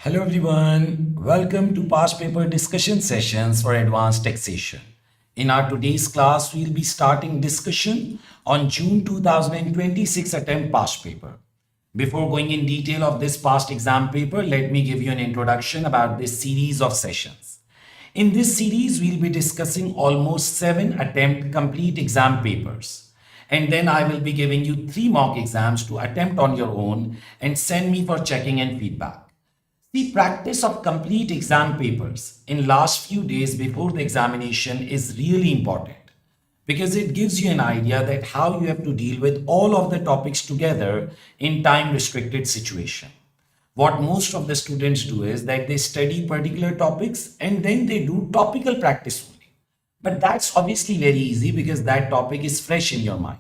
Hello everyone, welcome to past paper discussion sessions for advanced taxation. In our today's class, we'll be starting discussion on June 2026 attempt past paper. Before going in detail of this past exam paper, let me give you an introduction about this series of sessions. In this series, we'll be discussing almost 7 attempt complete exam papers. And then I will be giving you 3 mock exams to attempt on your own and send me for checking and feedback. The practice of complete exam papers in last few days before the examination is really important because it gives you an idea that how you have to deal with all of the topics together in time restricted situation. What most of the students do is that they study particular topics and then they do topical practice only. But that's obviously very easy because that topic is fresh in your mind.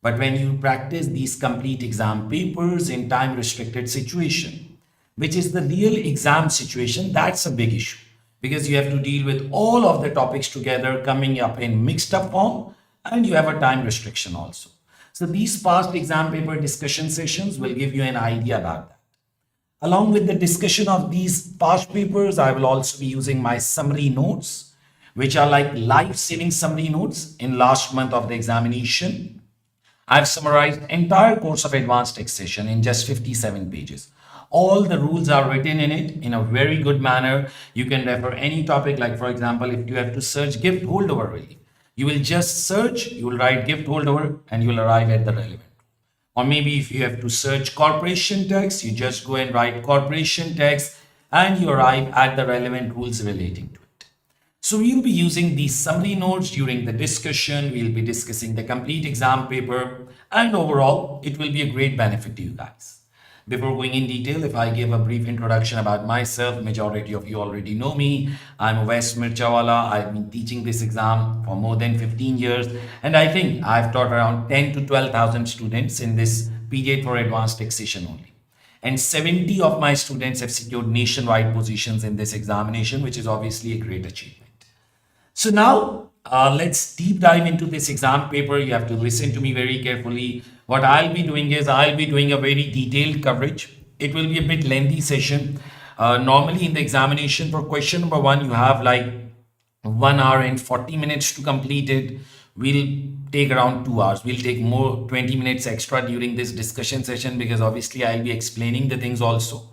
But when you practice these complete exam papers in time restricted situation, which is the real exam situation, that's a big issue because you have to deal with all of the topics together coming up in mixed up form and you have a time restriction also. So these past exam paper discussion sessions will give you an idea about that. Along with the discussion of these past papers, I will also be using my summary notes, which are like life-saving summary notes in last month of the examination. I've summarized entire course of advanced taxation in just 57 pages. All the rules are written in it in a very good manner. You can refer any topic, like for example, if you have to search gift holdover relief, you will just search, you will write gift holdover and you will arrive at the relevant. Or maybe if you have to search corporation tax, you just go and write corporation tax and you arrive at the relevant rules relating to it. So we'll be using these summary notes during the discussion. We'll be discussing the complete exam paper and overall, it will be a great benefit to you guys. Before going in detail, if I give a brief introduction about myself, majority of you already know me. I'm Owais Mirchawala. I've been teaching this exam for more than 15 years. And I think I've taught around 10 to 12,000 students in this period for advanced taxation only. And 70 of my students have secured nationwide positions in this examination, which is obviously a great achievement. So now let's deep dive into this exam paper. You have to listen to me very carefully. What I'll be doing is I'll be doing a very detailed coverage. It will be a bit lengthy session. Normally in the examination for question number 1, you have like 1 hour and 40 minutes to complete it. We'll take around 2 hours. We'll take more 20 minutes extra during this discussion session because obviously I'll be explaining the things also.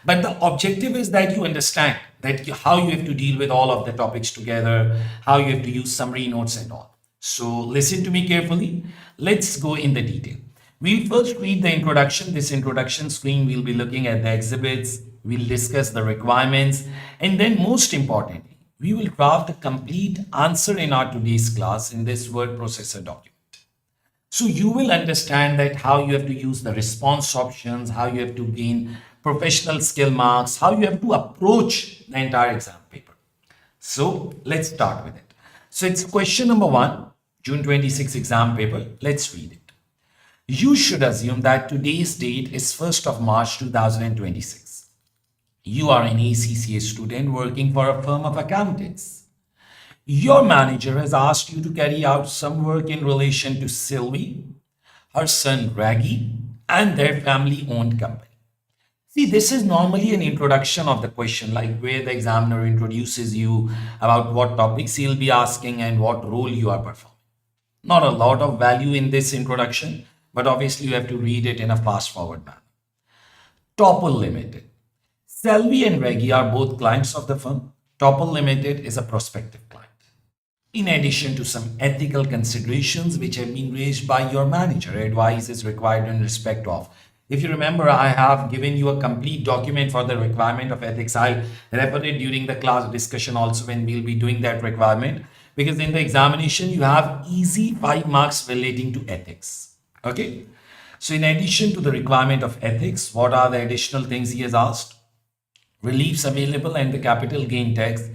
But the objective is that you understand that how you have to deal with all of the topics together, how you have to use summary notes and all. So listen to me carefully. Let's go in the detail. We'll first read the introduction. This introduction screen, we'll be looking at the exhibits. We'll discuss the requirements. And then most importantly, we will craft a complete answer in our today's class in this word processor document. So you will understand that how you have to use the response options, how you have to gain professional skill marks, how you have to approach the entire exam paper. So let's start with it. So it's question number 1, June 26 exam paper. Let's read it. You should assume that today's date is 1st of March 2026. You are an ACCA student working for a firm of accountants. Your manager has asked you to carry out some work in relation to Sylvie, her son Regi, and their family-owned company. See, this is normally an introduction of the question, like where the examiner introduces you about what topics he'll be asking and what role you are performing. Not a lot of value in this introduction, but obviously you have to read it in a fast-forward manner. Topul Ltd. Sylvie and Regi are both clients of the firm. Topul Ltd is a prospective client. In addition to some ethical considerations which have been raised by your manager, advice is required in respect of. If you remember, I have given you a complete document for the requirement of ethics. I'll refer it during the class discussion also when we'll be doing that requirement. Because in the examination, you have easy 5 marks relating to ethics. Okay. So in addition to the requirement of ethics, what are the additional things he has asked? Reliefs available and the capital gain tax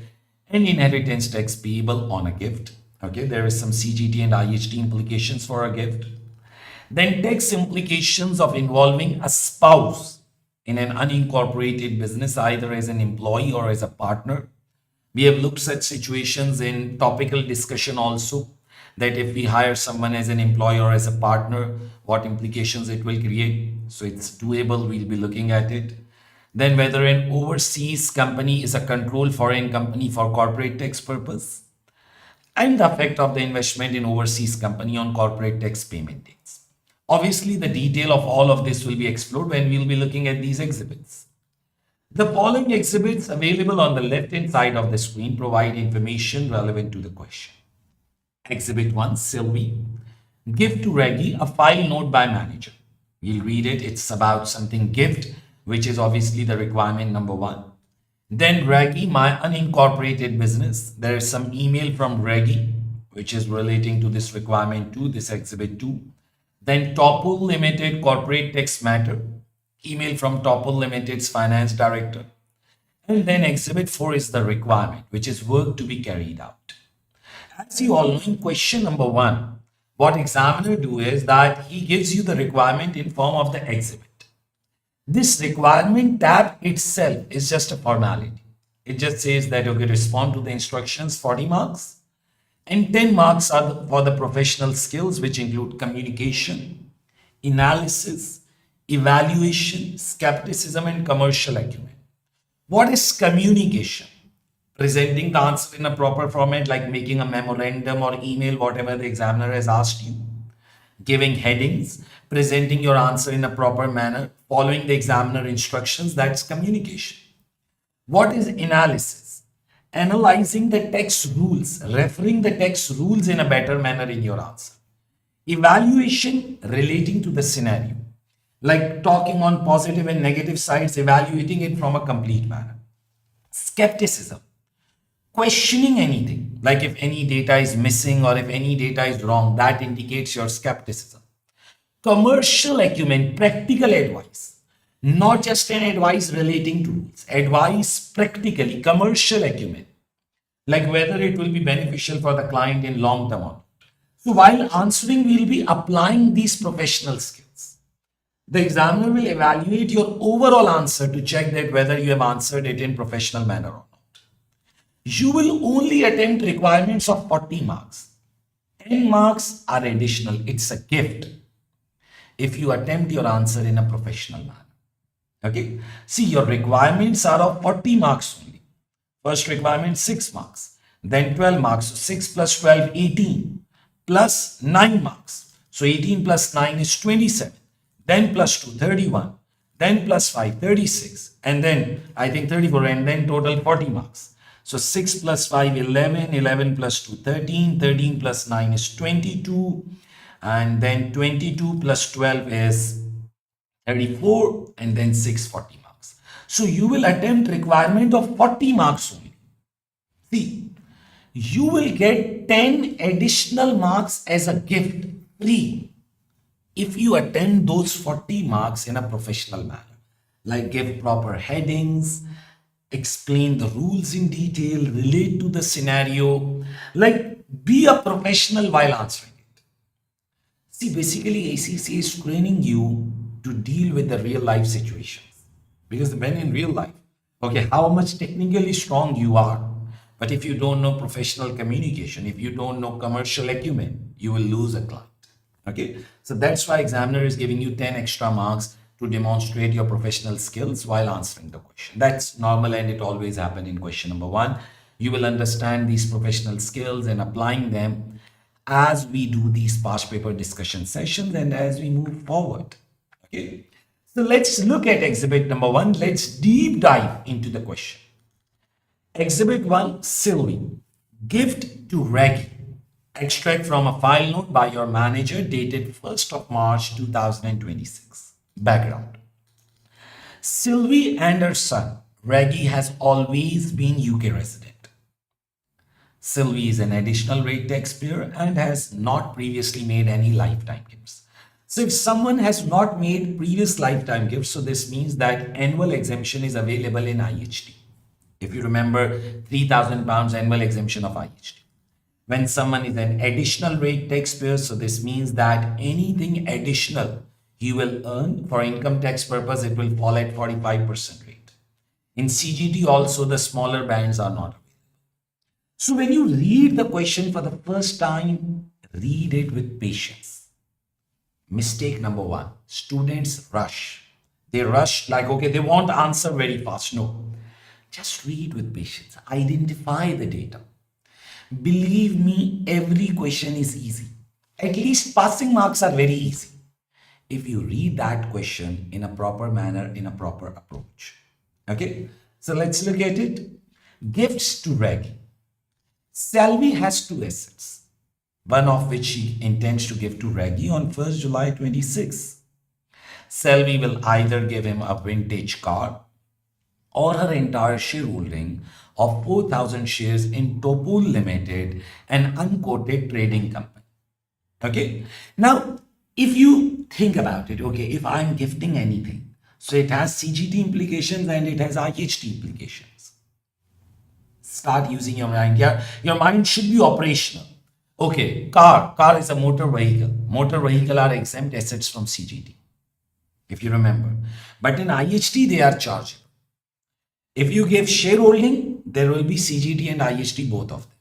and inheritance tax payable on a gift. Okay. There is some CGT and IHT implications for a gift. Then tax implications of involving a spouse in an unincorporated business, either as an employee or as a partner. We have looked at situations in topical discussion also, that if we hire someone as an employee or as a partner, what implications it will create. So it's doable, we'll be looking at it. Then whether an overseas company is a controlled foreign company for corporate tax purpose, and the effect of the investment in overseas company on corporate tax payment dates. Obviously, the detail of all of this will be explored when we'll be looking at these exhibits. The following exhibits available on the left-hand side of the screen provide information relevant to the question. Exhibit 1, Sylvie. Give to Regi a file note by manager. We'll read it. It's about something gift, which is obviously the requirement number 1. Then Regi, my unincorporated business. There is some email from Regi, which is relating to this requirement 2, this exhibit 2. Then Topul Limited corporate tax matter. Email from Topul Limited's finance director. And then exhibit 4 is the requirement, which is work to be carried out. As you all know, in question number 1, what examiner do is that he gives you the requirement in form of the exhibit. This requirement tab itself is just a formality. It just says that, okay, respond to the instructions, 40 marks. And 10 marks are for the professional skills, which include communication, analysis, evaluation, skepticism, and commercial acumen. What is communication? Presenting the answer in a proper format, like making a memorandum or email, whatever the examiner has asked you. Giving headings, presenting your answer in a proper manner, following the examiner instructions, that's communication. What is analysis? Analyzing the text rules, referring the text rules in a better manner in your answer. Evaluation, relating to the scenario, like talking on positive and negative sides, evaluating it from a complete manner. Skepticism, questioning anything, like if any data is missing or if any data is wrong, that indicates your skepticism. Commercial acumen, practical advice, not just an advice relating to rules, advice practically, commercial acumen, like whether it will be beneficial for the client in long term or not. So while answering, we'll be applying these professional skills. The examiner will evaluate your overall answer to check that whether you have answered it in professional manner or not. You will only attempt requirements of 40 marks. 10 marks are additional. It's a gift if you attempt your answer in a professional manner. Okay. See, your requirements are of 40 marks only. First requirement, 6 marks. Then 12 marks. So 6 plus 12, 18. Plus 9 marks. So 18 plus 9 is 27. Then plus 2, 31. Then plus 5, 36. And then I think 34. And then total 40 marks. So 6 plus 5, 11, 11 plus 2, 13, 13 plus 9 is 22, and then 22 plus 12 is 34, and then 6, 40 marks. So you will attempt requirement of 40 marks only. See, you will get 10 additional marks as a gift, free, if you attempt those 40 marks in a professional manner, like give proper headings, explain the rules in detail, relate to the scenario, like be a professional while answering it. See, basically ACCA is training you to deal with the real life situations, because when in real life, okay, how much technically strong you are, but if you don't know professional communication, if you don't know commercial acumen, you will lose a client. Okay, so that's why examiner is giving you 10 extra marks to demonstrate your professional skills while answering the question. That's normal, and it always happens in question number 1. You will understand these professional skills and applying them as we do these past paper discussion sessions and as we move forward. Okay, so let's look at exhibit number 1. Let's deep dive into the question. Exhibit 1, Sylvie. Gift to Regi. Extract from a file note by your manager dated 1st of March 2026. Background. Sylvie and her son, Regi, has always been UK resident. Sylvie is an additional rate taxpayer and has not previously made any lifetime gifts. So if someone has not made previous lifetime gifts, so this means that annual exemption is available in IHT. If you remember, £3,000 annual exemption of IHT. When someone is an additional rate taxpayer, so this means that anything additional you will earn for income tax purpose, it will fall at 45% rate. In CGT also, the smaller bands are not available. So when you read the question for the first time, read it with patience. Mistake number 1, students rush. They rush like, okay, they want answer very fast. No, just read with patience. Identify the data. Believe me, every question is easy. At least passing marks are very easy if you read that question in a proper manner, in a proper approach. Okay, so let's look at it. Gifts to Regi. Sylvie has two assets, one of which she intends to give to Regi on 1st July 26. Sylvie will either give him a vintage car or her entire shareholding of 4,000 shares in Topul Limited, an unquoted trading company. Okay. Now, if you think about it, okay, if I'm gifting anything, so it has CGT implications and it has IHT implications. Start using your mind. Yeah, your mind should be operational. Okay, car is a motor vehicle. Motor vehicle are exempt assets from CGT, if you remember. But in IHT, they are chargeable. If you give shareholding, there will be CGT and IHT, both of them.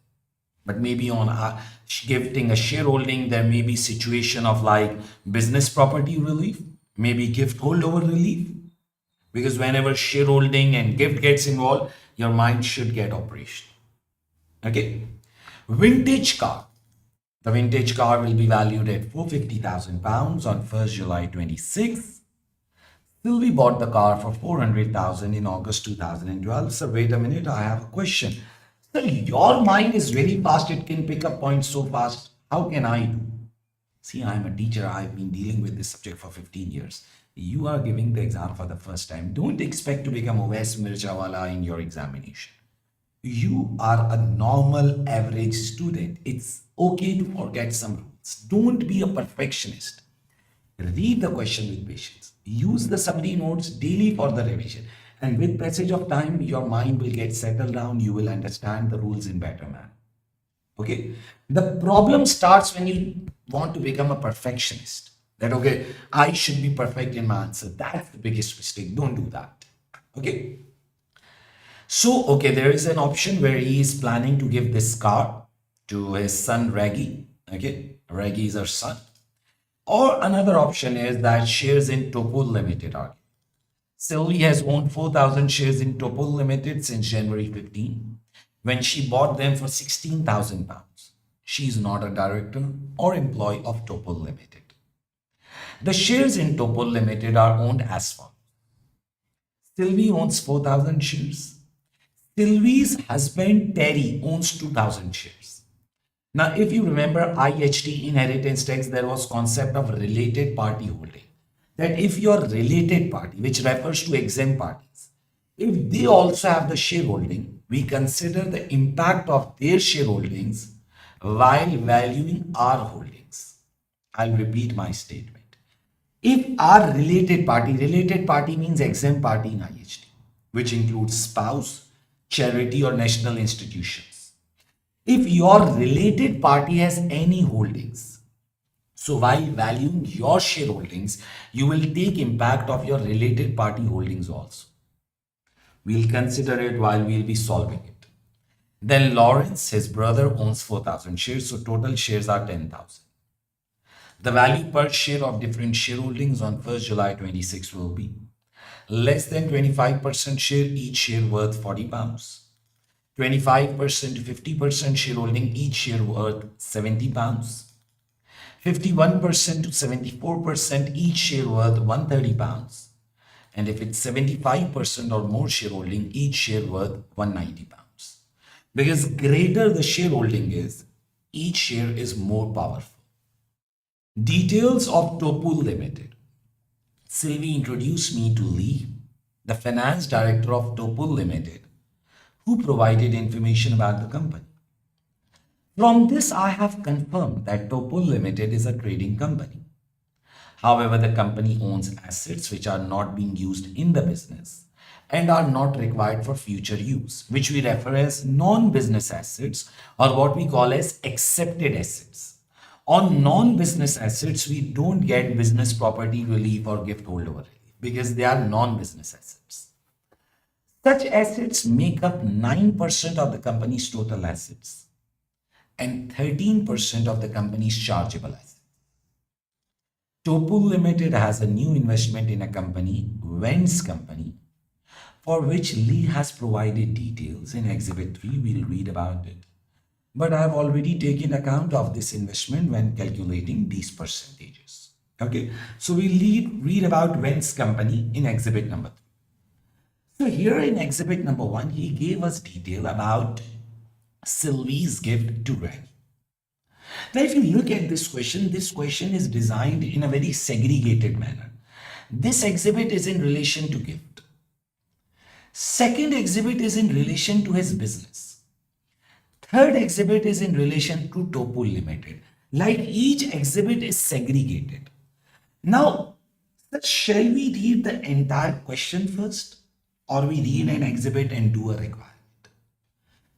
But maybe on gifting a shareholding, there may be situation of like business property relief, maybe gift holdover relief. Because whenever shareholding and gift gets involved, your mind should get operational. Okay. Vintage car. The vintage car will be valued at £450,000 on 1st July 26. Sylvie bought the car for 400,000 in August 2012. So wait a minute, I have a question. So your mind is very fast, it can pick up points so fast. How can I do? See, I'm a teacher, I've been dealing with this subject for 15 years. You are giving the exam for the first time. Don't expect to become Owais Mirchawala in your examination. You are a normal average student. It's okay to forget some rules. Don't be a perfectionist. Read the question with patience. Use the summary notes daily for the revision. And with passage of time, your mind will get settled down. You will understand the rules in better manner. Okay. The problem starts when you want to become a perfectionist. That, okay, I should be perfect in my answer. That's the biggest mistake. Don't do that. Okay. So, okay, there is an option where he is planning to give this car to his son Regi. Okay. Regi is her son. Or another option is that shares in Topul Limited are. Sylvie has owned 4,000 shares in Topul Limited since January 15, when she bought them for £16,000. She is not a director or employee of Topul Limited. The shares in Topul Limited are owned as follows. Sylvie owns 4,000 shares. Sylvie's husband Terry owns 2,000 shares. Now, if you remember IHT inheritance tax, there was concept of related party holding. That if your related party, which refers to exempt parties, if they also have the shareholding, we consider the impact of their shareholdings while valuing our holdings. I'll repeat my statement. If our related party means exempt party in IHT, which includes spouse, charity or national institutions. If your related party has any holdings, so while valuing your shareholdings, you will take impact of your related party holdings also. We'll consider it while we'll be solving it. Then Lawrence, his brother, owns 4,000 shares, so total shares are 10,000. The value per share of different shareholdings on 1st July 26 will be less than 25% share, each share worth £40. 25% to 50% shareholding, each share worth £70. 51% to 74%, each share worth £130. And if it's 75% or more shareholding, each share worth £190. Because greater the shareholding is, each share is more powerful. Details of Topul Limited. Sylvie introduced me to Lee, the finance director of Topul Limited, who provided information about the company. From this, I have confirmed that Topul Limited is a trading company. However, the company owns assets which are not being used in the business and are not required for future use, which we refer as non-business assets or what we call as accepted assets. On non-business assets, we don't get business property relief or gift holdover relief because they are non-business assets. Such assets make up 9% of the company's total assets and 13% of the company's chargeable assets. Topul Limited has a new investment in a company, Wens Company, for which Lee has provided details in Exhibit 3. We'll read about it. But I've already taken account of this investment when calculating these percentages. Okay, so we'll read about Wens Company in Exhibit number 3. So here in Exhibit number 1, he gave us detail about Sylvie's gift to Regi. Now, if you look at this question is designed in a very segregated manner. This exhibit is in relation to gift. Second exhibit is in relation to his business. Third exhibit is in relation to Topul Limited. Like each exhibit is segregated. Now, shall we read the entire question first, or we read an exhibit and do a requirement?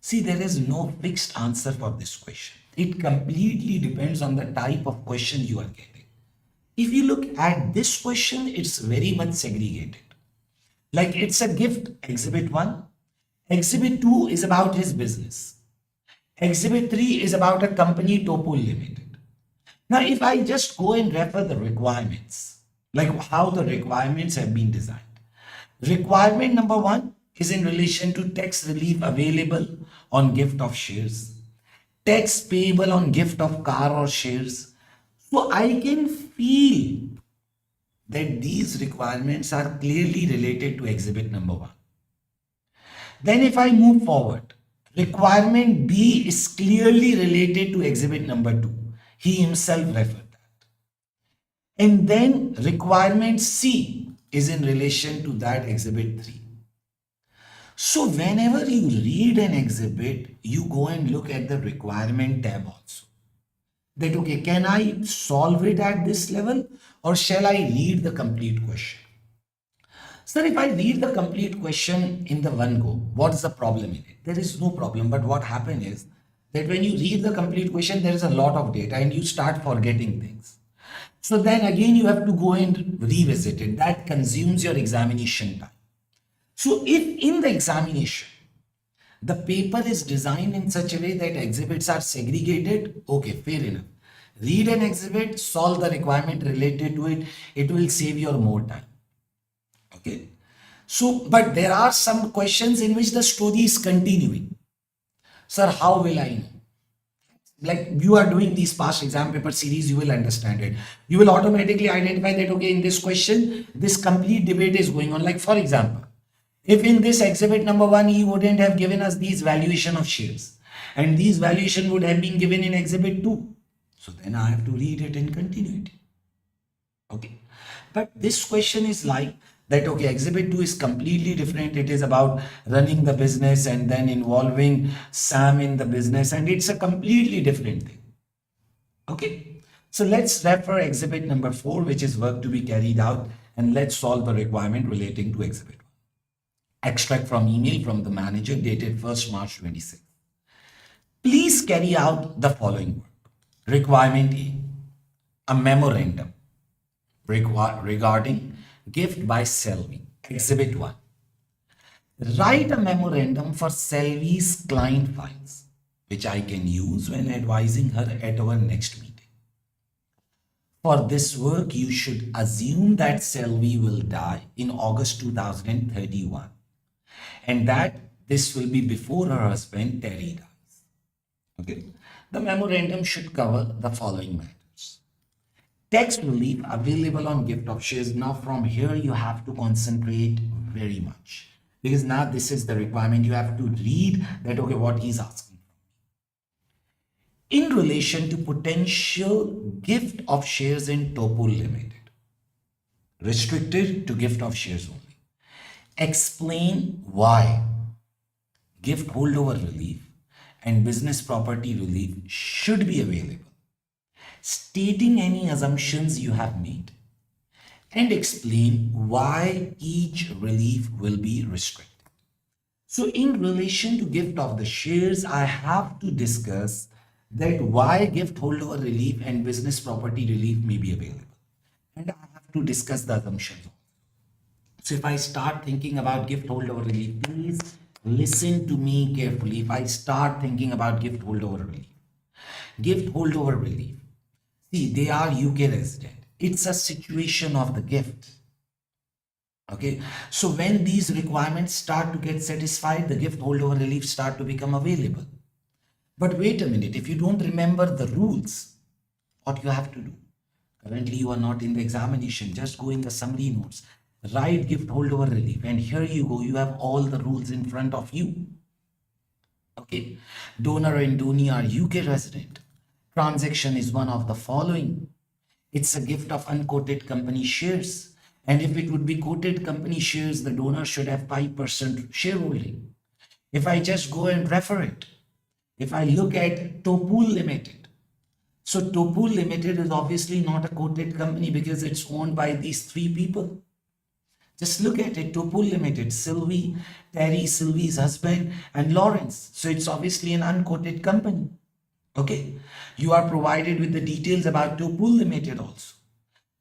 See, there is no fixed answer for this question. It completely depends on the type of question you are getting. If you look at this question, it's very much segregated. Like it's a gift, exhibit 1. Exhibit 2 is about his business. Exhibit 3 is about a company, Topul Limited. Now, if I just go and refer the requirements, like how the requirements have been designed. Requirement number 1 is in relation to tax relief available on gift of shares, tax payable on gift of car or shares. So I can feel that these requirements are clearly related to exhibit number 1. Then if I move forward, requirement B is clearly related to exhibit number 2. He himself referred that. And then requirement C is in relation to that exhibit 3. So whenever you read an exhibit, you go and look at the requirement tab also. That, okay, can I solve it at this level, or shall I read the complete question? Sir, if I read the complete question in the one go, what is the problem in it? There is no problem, but what happened is that when you read the complete question, there is a lot of data and you start forgetting things. So then again, you have to go and revisit it. That consumes your examination time. So if in the examination, the paper is designed in such a way that exhibits are segregated, okay, fair enough. Read an exhibit, solve the requirement related to it. It will save your more time. Okay. So, but there are some questions in which the story is continuing. Sir, how will I know? Like you are doing these past exam paper series, you will understand it. You will automatically identify that, okay, in this question, this complete debate is going on. Like for example, if in this exhibit number 1, he wouldn't have given us these valuation of shares, and these valuation would have been given in exhibit 2. So then I have to read it in continuity. Okay. But this question is like that, okay, exhibit 2 is completely different. It is about running the business and then involving Sam in the business, and it's a completely different thing. Okay. So let's refer exhibit number 4, which is work to be carried out, and let's solve the requirement relating to exhibit 1. Extract from email from the manager dated 1st March 26. Please carry out the following work. Requirement A memorandum regarding gift by Sylvie. Exhibit 1. Write a memorandum for Sylvie's client files, which I can use when advising her at our next meeting. For this work, you should assume that Sylvie will die in August 2031. And that this will be before her husband Terry dies. Okay. The memorandum should cover the following matters. Tax relief available on gift of shares. Now from here you have to concentrate very much, because now this is the requirement. You have to read that, okay, what he's asking. In relation to potential gift of shares in Topul Limited, restricted to gift of shares only. Explain why gift holdover relief and business property relief should be available, stating any assumptions you have made, and explain why each relief will be restricted. So in relation to gift of the shares, I have to discuss that why gift holdover relief and business property relief may be available, and I have to discuss the assumptions. So if I start thinking about gift holdover relief, please listen to me carefully. If I start thinking about gift holdover relief, see, they are UK resident. It's a situation of the gift. Okay, so when these requirements start to get satisfied, the gift holdover relief start to become available. But wait a minute, if you don't remember the rules, what you have to do? Currently, you are not in the examination. Just go in the summary notes. Write gift holdover relief. And here you go. You have all the rules in front of you. Okay. Donor and donee are UK resident. Transaction is one of the following. It's a gift of unquoted company shares. And if it would be quoted company shares, the donor should have 5% shareholding. If I just go and refer it, if I look at Topul Limited, so Topul Limited is obviously not a quoted company because it's owned by these three people. Just look at it, Topul Limited, Sylvie, Terry, Sylvie's husband, and Lawrence. So it's obviously an unquoted company. Okay, you are provided with the details about Topul Limited also.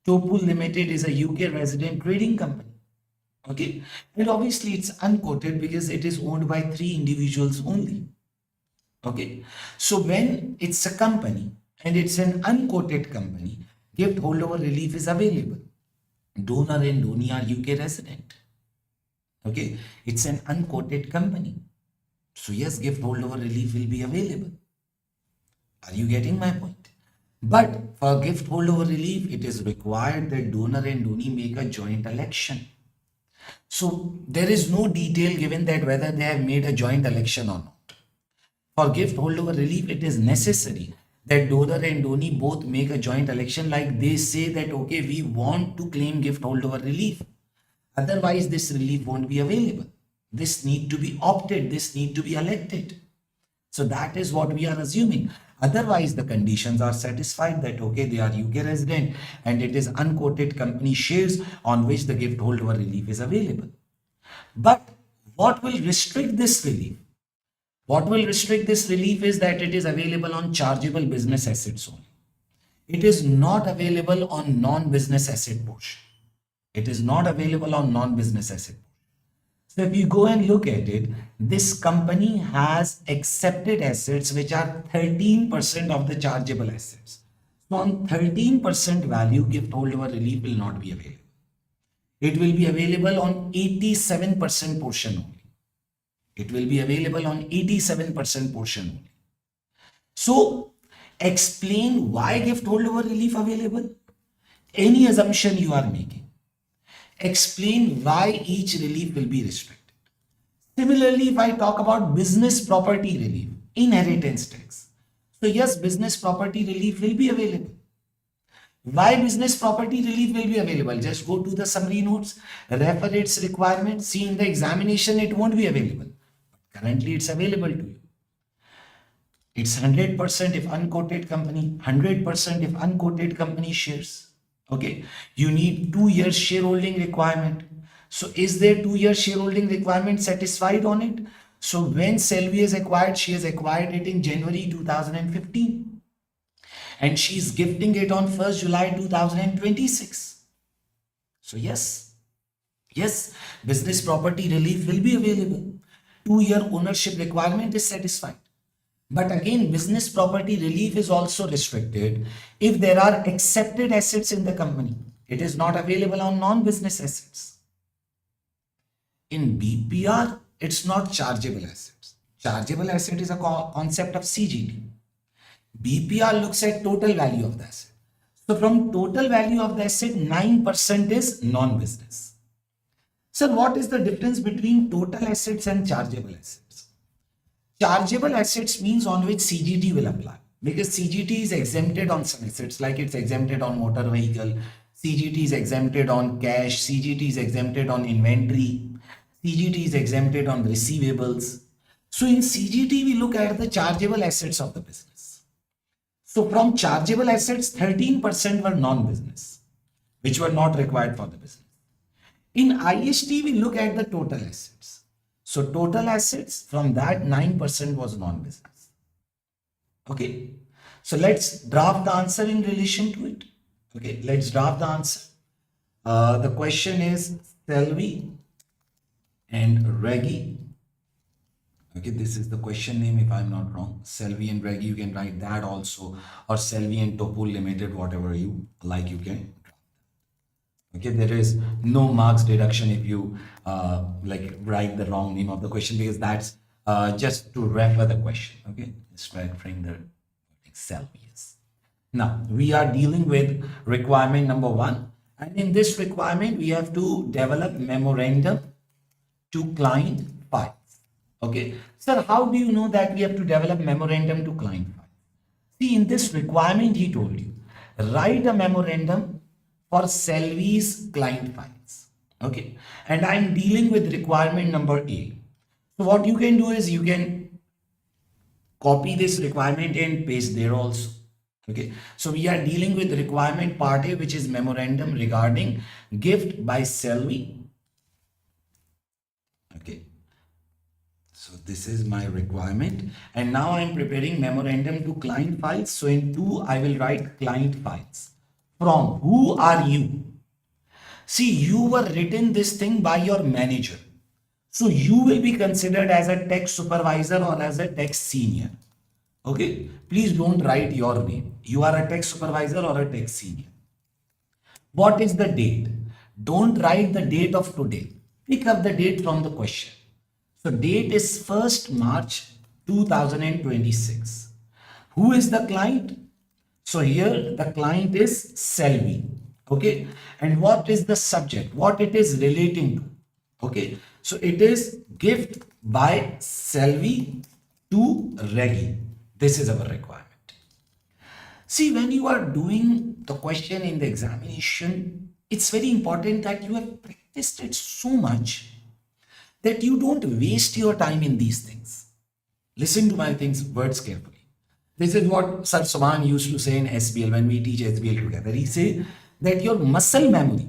Topul Limited is a UK resident trading company. Okay, and obviously it's unquoted because it is owned by three individuals only. Okay, so when it's a company and it's an unquoted company, gift holdover relief is available. Donor and donee are UK resident. Okay, it's an unquoted company. So yes, gift holdover relief will be available. Are you getting my point? But for gift holdover relief, it is required that donor and donee make a joint election. So there is no detail given that whether they have made a joint election or not. For gift holdover relief, it is necessary that donor and donee both make a joint election, like they say that, okay, we want to claim gift holdover relief. Otherwise, this relief won't be available. This need to be opted, this need to be elected. So that is what we are assuming. Otherwise, the conditions are satisfied that, okay, they are UK resident and it is unquoted company shares on which the gift holdover relief is available. But what will restrict this relief? What will restrict this relief is that it is available on chargeable business assets only. It is not available on non-business asset portion. It is not available on non-business asset. So if you go and look at it, this company has accepted assets which are 13% of the chargeable assets. So on 13% value, gift holdover relief will not be available. It will be available on 87% portion only. It will be available on 87% portion only. So explain why gift holdover relief available. Any assumption you are making, explain why each relief will be restricted. Similarly, if I talk about business property relief, inheritance tax. So yes, business property relief will be available. Why business property relief will be available? Just go to the summary notes, refer its requirements, see in the examination it won't be available. Currently, it's available to you. It's 100% if unquoted company, 100% if unquoted company shares. Okay, you need 2 years shareholding requirement. So is there 2 year shareholding requirement satisfied on it? So when Sylvie is acquired, she has acquired it in January 2015. And she is gifting it on 1st July 2026. So yes, business property relief will be available. 2 year ownership requirement is satisfied. But again, business property relief is also restricted if there are accepted assets in the company. It is not available on non-business assets. In BPR, it's not chargeable assets. Chargeable asset is a concept of CGT. BPR looks at total value of the asset. So from total value of the asset, 9% is non-business. Sir, what is the difference between total assets and chargeable assets? Chargeable assets means on which CGT will apply, because CGT is exempted on some assets, like it's exempted on motor vehicle, CGT is exempted on cash, CGT is exempted on inventory, CGT is exempted on receivables. So in CGT, we look at the chargeable assets of the business. So from chargeable assets, 13% were non-business, which were not required for the business. In IST, we look at the total assets. So total assets, from that 9% was non-business. Okay. So let's draft the answer in relation to it. Okay, let's draft the answer. The question is Sylvie and Regi. Okay, this is the question name if I'm not wrong. Sylvie and Regi, you can write that also, or Sylvie and Topul Limited, whatever you like, you can. Okay, there is no marks deduction if you like write the wrong name of the question, because that's just to refer the question. Okay, just referring the Excel. Yes. Now we are dealing with requirement number 1, and in this requirement we have to develop memorandum to client files. Okay, sir, how do you know that we have to develop memorandum to client files? See, in this requirement, he told you, write a memorandum for Sylvie's client files. Okay. And I'm dealing with requirement number A. So what you can do is you can copy this requirement and paste there also. Okay. So we are dealing with requirement part A, which is memorandum regarding gift by Sylvie. Okay. So this is my requirement, and now I'm preparing memorandum to client files. So in 2, I will write client files. From who are you? See, you were written this thing by your manager. So you will be considered as a tax supervisor or as a tax senior. Okay, please don't write your name. You are a tax supervisor or a tax senior. What is the date? Don't write the date of today. Pick up the date from the question. So date is 1st March 2026. Who is the client? So here the client is Sylvie. Okay. And what is the subject? What it is relating to? Okay. So it is gift by Sylvie to Regi. This is our requirement. See, when you are doing the question in the examination, it's very important that you have practiced it so much that you don't waste your time in these things. Listen to my words carefully. This is what Sir Soman used to say in SBL when we teach SBL together. He said that your muscle memory,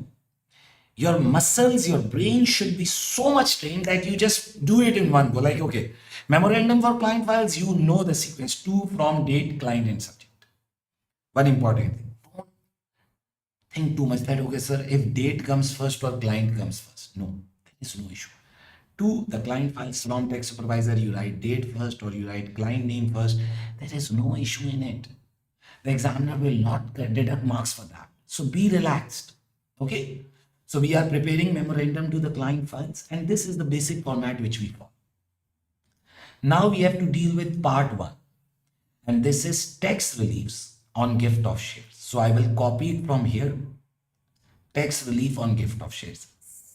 your muscles, your brain should be so much trained that you just do it in one go. Like, okay, memorandum for client files, you know the sequence: to, from, date, client, and subject. One important thing. Don't think too much that, okay, sir, if date comes first or client comes first. No, there is no issue. To the client files from tax supervisor, you write date first or you write client name first. There is no issue in it. The examiner will not deduct marks for that. So be relaxed. Okay. So we are preparing memorandum to the client files, and this is the basic format which we follow. Now we have to deal with part 1, and this is tax reliefs on gift of shares. So I will copy it from here. Tax relief on gift of shares.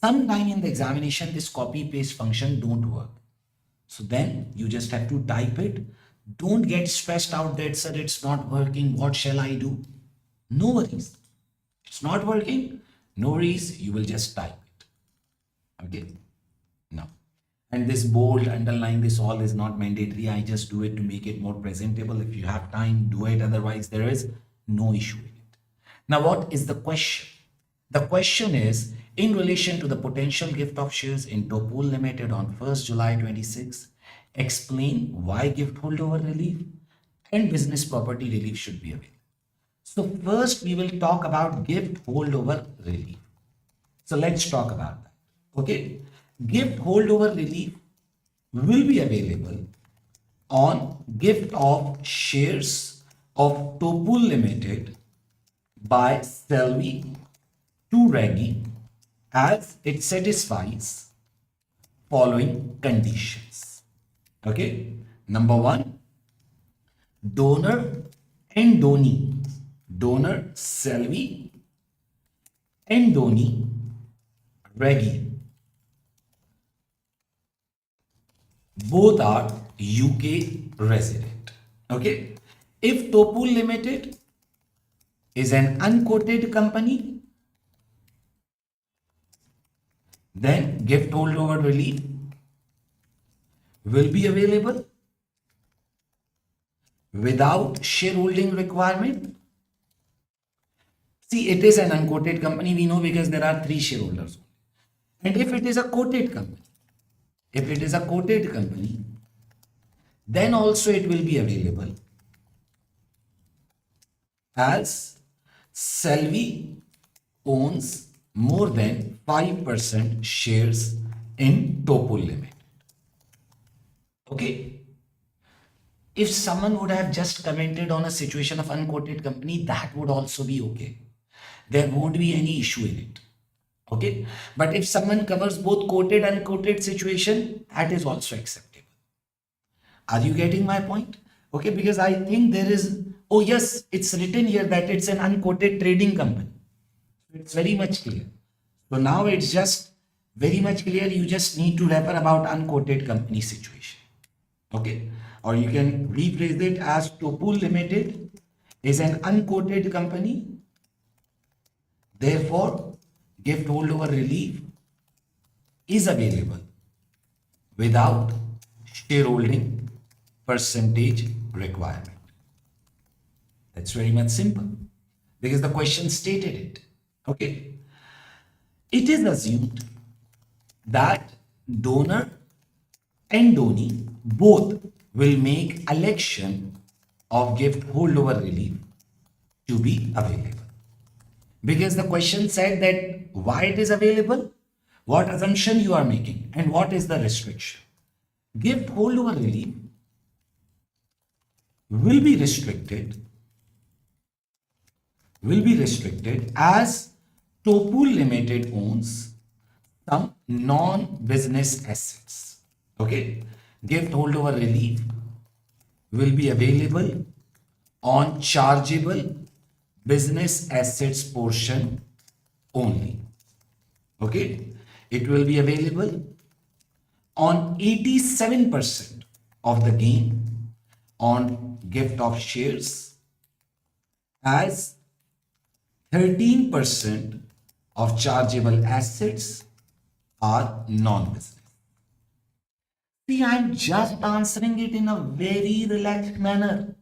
Sometime in the examination, this copy paste function don't work. So then you just have to type it. Don't get stressed out that, sir, it's not working. What shall I do? No worries. It's not working. No worries. You will just type it. Okay. Now, and this bold, underline, this all is not mandatory. I just do it to make it more presentable. If you have time, do it. Otherwise, there is no issue in it. Now, what is the question? The question is, in relation to the potential gift of shares in Topul Ltd on 1st July 26, explain why gift holdover relief and business property relief should be available. So first we will talk about gift holdover relief. So let's talk about that. Okay. Gift holdover relief will be available on gift of shares of Topul Ltd by Sylvie to Regi as it satisfies following conditions. Okay. Number 1, donor and donee. Donor Sylvie and donee Regi. Both are UK resident. Okay. If Topul Ltd is an unquoted company, then gift holdover relief will be available without shareholding requirement. See, it is an unquoted company, we know, because there are 3 shareholders. And if it is a quoted company, then also it will be available as Sylvie owns more than 5% shares in Topul Ltd. Okay. If someone would have just commented on a situation of unquoted company, that would also be okay. There won't be any issue in it. Okay, but if someone covers both quoted and unquoted situation, that is also acceptable. Are you getting my point? Okay, because I think there is, oh yes, it's written here that it's an unquoted trading company. It's very much clear. So now it's just very much clear. You just need to refer about unquoted company situation. Okay, or you can rephrase it as Topul Limited is an unquoted company. Therefore, gift holdover relief is available without shareholding percentage requirement. That's very much simple because the question stated it. Okay. It is assumed that donor and donee both will make election of gift holdover relief to be available. Because the question said that why it is available, what assumption you are making, and what is the restriction. Gift holdover relief will be restricted as Topul Limited owns some non-business assets. Okay, gift holdover relief will be available on chargeable business assets portion only. Okay, it will be available on 87% of the gain on gift of shares, as 13% of chargeable assets are non-business. See, I'm just answering it in a very relaxed manner.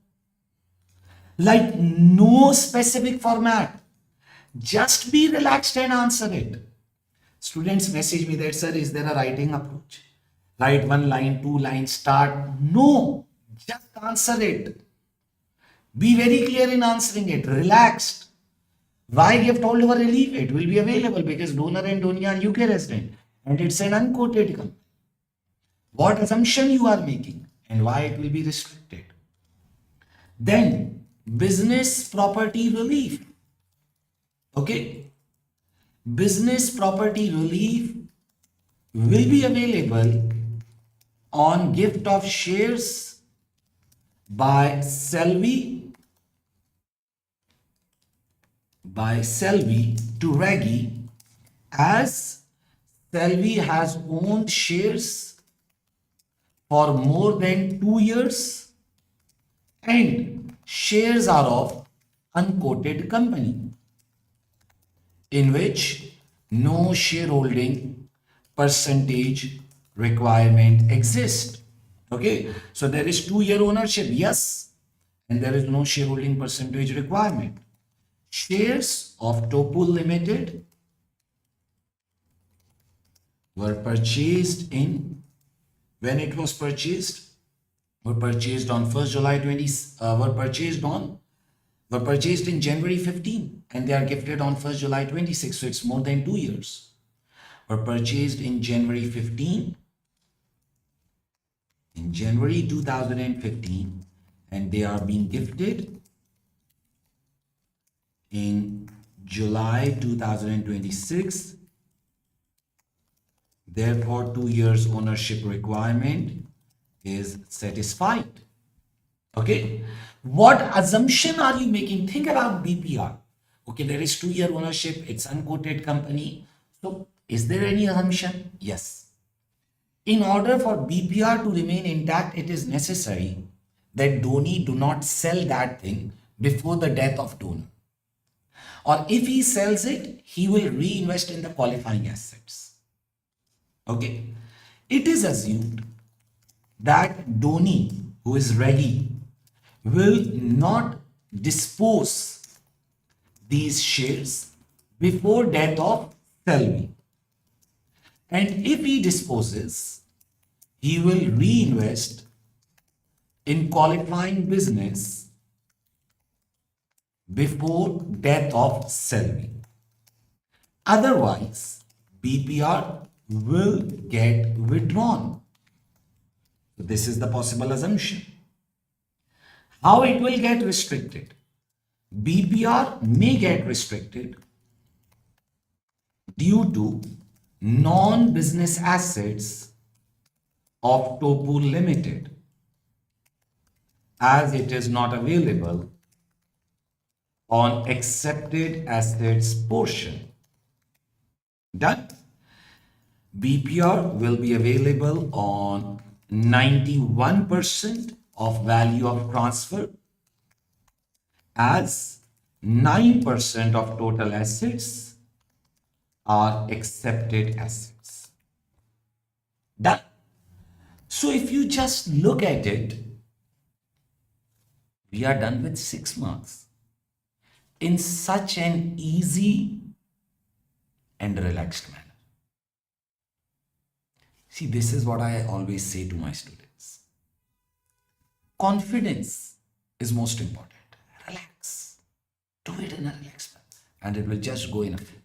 Like no specific format. Just be relaxed and answer it. Students message me that, sir, is there a writing approach? Write one line, two lines, start. No, just answer it. Be very clear in answering it. Relaxed. Why gift holdover relief? It will be available because donor and donee are UK resident and it's an unquoted company. What assumption you are making and why it will be restricted. Then business property relief. Okay. Business property relief will be available on gift of shares by Sylvie to Regi, as Sylvie has owned shares for more than 2 years and shares are of unquoted company in which no shareholding percentage requirement exists. Okay, so there is 2-year ownership, yes, and there is no shareholding percentage requirement. Shares of Topul Limited were purchased in, when it was purchased, were purchased on 1st July 20, were purchased in January 15 and they are gifted on 1st July 26, so it's more than 2 years. Were purchased in January 15, in January 2015, and they are being gifted in July 2026. Therefore, 2 years ownership requirement is satisfied. Okay, what assumption are you making? Think about BPR. Okay, there is 2-year ownership, it's unquoted company. So is there any assumption? Yes. In order for BPR to remain intact, it is necessary that donee do not sell that thing before the death of donor. Or if he sells it, he will reinvest in the qualifying assets. Okay, it is assumed that donee, who is Regi, will not dispose these shares before death of Sylvie. And if he disposes, he will reinvest in qualifying business before death of Sylvie. Otherwise, BPR will get withdrawn. So this is the possible assumption. How it will get restricted? BPR may get restricted due to non-business assets of Topul Limited, as it is not available on accepted assets portion. Done. BPR will be available on 91% of value of transfer, as 9% of total assets are accepted assets. Done. So if you just look at it, we are done with 6 marks in such an easy and relaxed manner. See, this is what I always say to my students. Confidence is most important. Relax. Do it in a relaxed manner and it will just go in a flow.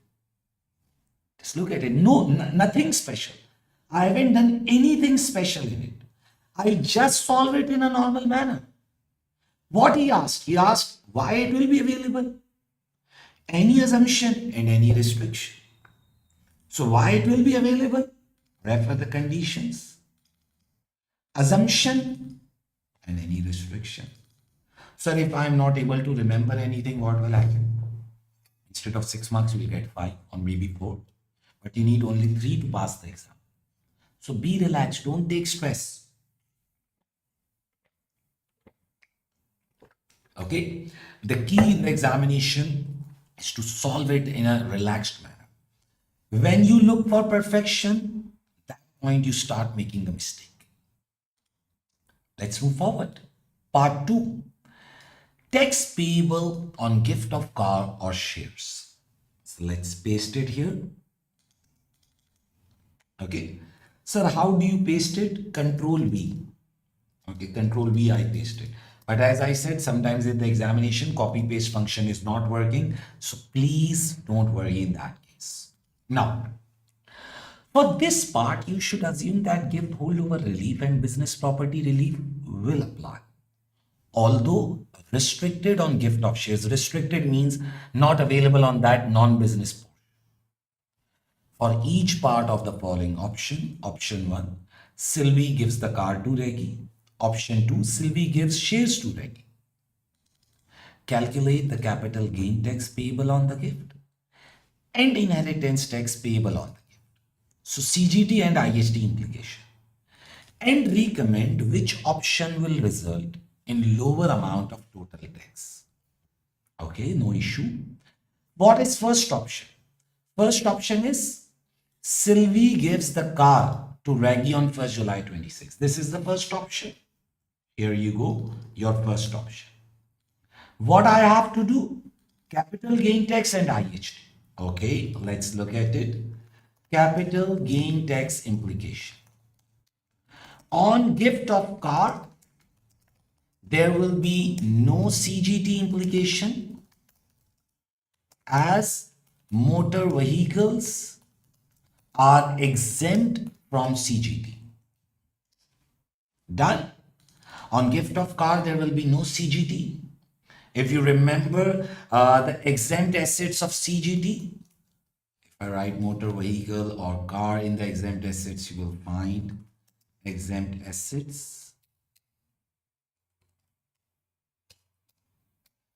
Just look at it. No, nothing special. I haven't done anything special in it. I just solve it in a normal manner. What he asked? He asked why it will be available. Any assumption and any restriction. So why it will be available? Refer the conditions. Assumption and any restriction. Sir, if I am not able to remember anything, what will happen? Instead of 6 marks, you will get 5 or maybe 4. But you need only 3 to pass the exam. So be relaxed. Don't take stress. Okay. The key in the examination is to solve it in a relaxed manner. When you look for perfection, that point you start making the mistake. Let's move forward. Part 2. Tax payable on gift of car or shares. So let's paste it here. Okay. Sir, how do you paste it? Control V. Okay, Control V, I pasted. But as I said, sometimes in the examination, copy paste function is not working. So please don't worry in that case. Now, for this part, you should assume that gift holdover relief and business property relief will apply. Although restricted on gift of shares. Restricted means not available on that non-business portion. For each part of the following option, option 1, Sylvie gives the car to Regi. Option 2, Sylvie gives shares to Regi. Calculate the capital gain tax payable on the gift and inheritance tax payable on the gift. So CGT and IHT implication. And recommend which option will result in lower amount of total tax. Okay, no issue. What is first option? First option is Sylvie gives the car to Regi on 1st July 26. This is the first option. Here you go, your first option. What I have to do? Capital gain tax and IHT. Okay, let's look at it. Capital gain tax implication. On gift of car, there will be no CGT implication, as motor vehicles are exempt from CGT. Done. On gift of car, there will be no CGT. If you remember the exempt assets of CGT, if I write motor vehicle or car in the exempt assets, you will find exempt assets.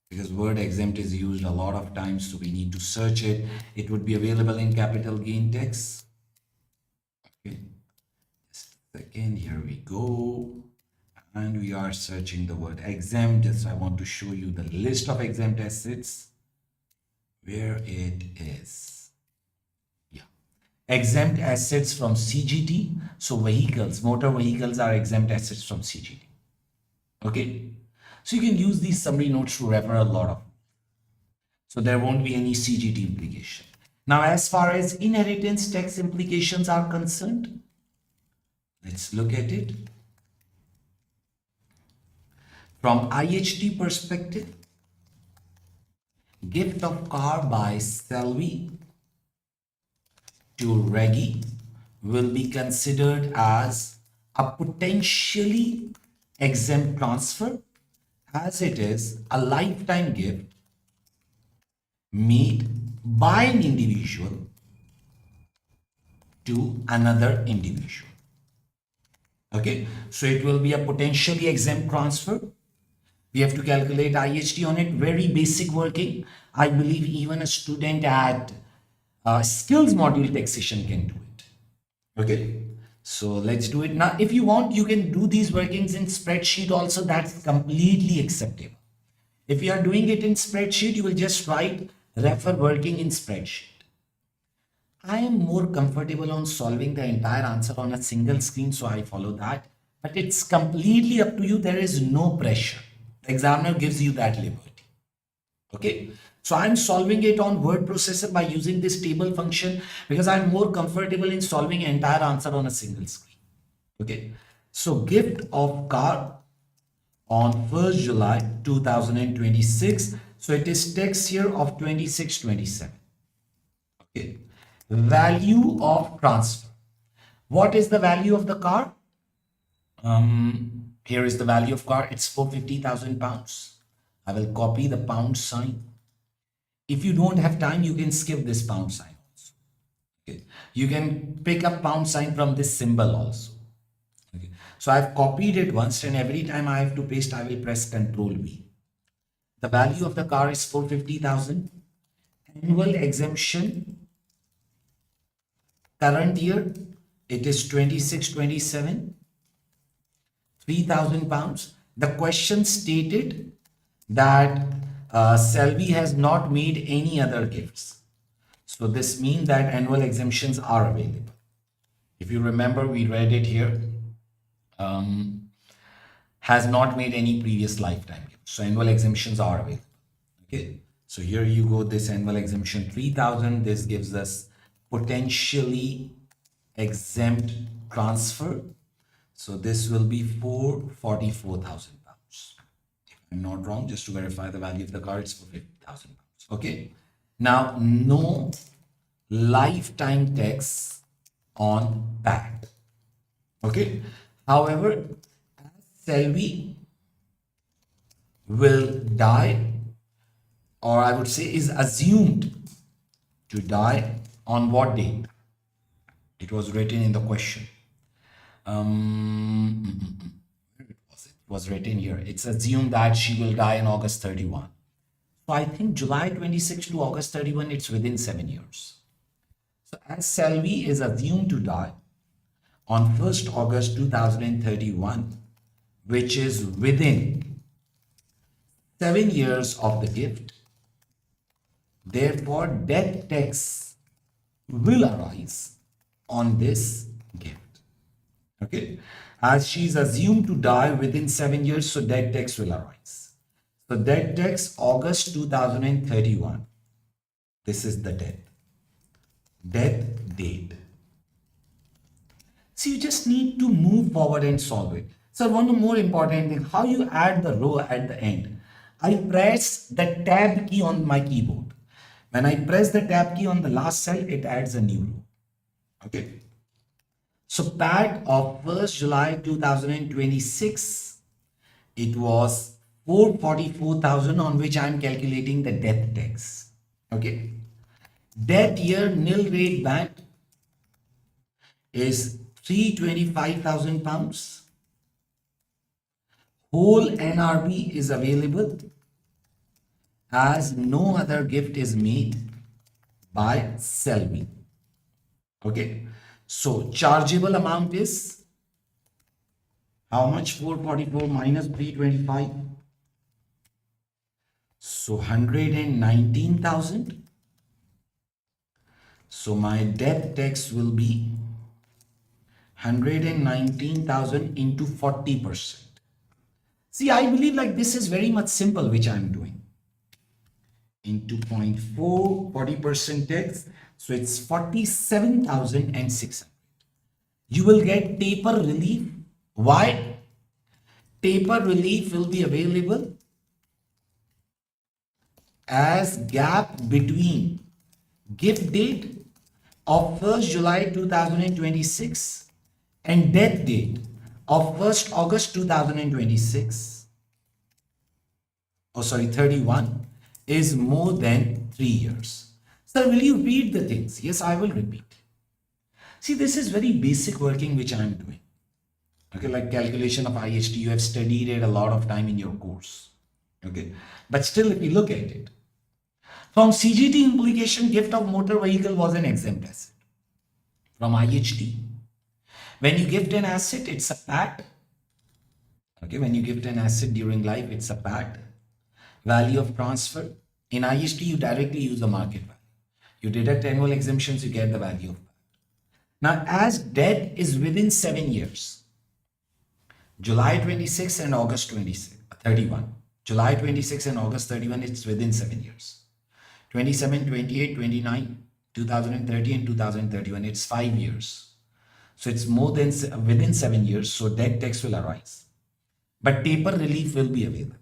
Because word exempt is used a lot of times, so we need to search it. It would be available in capital gain tax. Okay, just a second, here we go. And we are searching the word exempt. Just I want to show you the list of exempt assets, where it is. Yeah, exempt assets from CGT. So vehicles, motor vehicles are exempt assets from CGT. Okay, so you can use these summary notes to refer a lot of. So there won't be any CGT implication. Now, as far as inheritance tax implications are concerned, let's look at it. From IHT perspective, gift of car by Sylvie to Regi will be considered as a potentially exempt transfer, as it is a lifetime gift made by an individual to another individual. Okay, so it will be a potentially exempt transfer. We have to calculate IHT on it, very basic working. I believe even a student at skills module taxation can do it. Okay, so let's do it now. If you want, you can do these workings in spreadsheet also. That's completely acceptable. If you are doing it in spreadsheet, you will just write refer working in spreadsheet. I am more comfortable on solving the entire answer on a single screen, so I follow that. But it's completely up to you. There is no pressure. The examiner gives you that liberty. Okay, so I'm solving it on word processor by using this table function because I'm more comfortable in solving an entire answer on a single screen. Okay, so gift of car on 1st July 2026. So it is tax year of 26-27. Okay, value of transfer. What is the value of the car? Here is the value of car. It's for £50,000. I will copy the pound sign. If you don't have time, you can skip this pound sign also. Okay, you can pick up pound sign from this symbol also. Okay, so I've copied it once, and every time I have to paste, I will press Ctrl V. The value of the car is for 50,000. Annual exemption current year, it is 26-27, £3,000. The question stated that Sylvie has not made any other gifts. So this means that annual exemptions are available. If you remember, we read it here. Has not made any previous lifetime gifts. So annual exemptions are available. Okay. So here you go, this annual exemption 3,000. This gives us potentially exempt transfer. So this will be for £44,000. If I'm not wrong, just to verify the value of the car, it's for £50,000. Okay. Now, no lifetime tax on PAT. Okay. However, Sylvie will die, or I would say is assumed to die on what date? It was written in the question. It was written here. It's assumed that she will die on August 31. So I think July 26 to August 31, it's within 7 years. So as Sylvie is assumed to die on 1st August 2031, which is within 7 years of the gift, therefore death tax will arise on this gift. Okay, as she is assumed to die within 7 years, so death tax will arise. So death tax August 2031. This is the death date. So you just need to move forward and solve it. So one more important thing, how you add the row at the end. I press the tab key on my keyboard. When I press the tab key on the last cell, it adds a new row. Okay. So PAT of 1st July 2026, it was 444,000, on which I am calculating the death tax. Okay. Death year nil rate band is £325,000. Whole NRB is available as no other gift is made by Sylvie. Okay, so chargeable amount is how much? 444 minus 325. So 119,000. So my death tax will be 119,000 into 40%. See, I believe like this is very much simple, which I'm doing. Into 0.4, 40% tax. So it's 47,600. You will get taper relief. Why? Taper relief will be available as gap between gift date of 1st July 2026 and death date of 1st August 2026, 31, is more than 3 years. Sir, will you repeat the things? Yes, I will repeat. See, this is very basic working which I am doing. Okay, like calculation of IHT, you have studied it a lot of time in your course. Okay, but still, if you look at it, from CGT implication, gift of motor vehicle was an exempt asset. From IHT, when you gift an asset, it's a PAT. Okay, when you gift an asset during life, it's a PAT. Value of transfer. In IHT, you directly use the market value. You deduct annual exemptions, you get the value of PAT. Now, as debt is within 7 years, July 26 and August 26, 31. July 26 and August 31, it's within 7 years. 27, 28, 29, 2030 and 2031, it's 5 years. So it's more than within 7 years, so debt tax will arise. But taper relief will be available.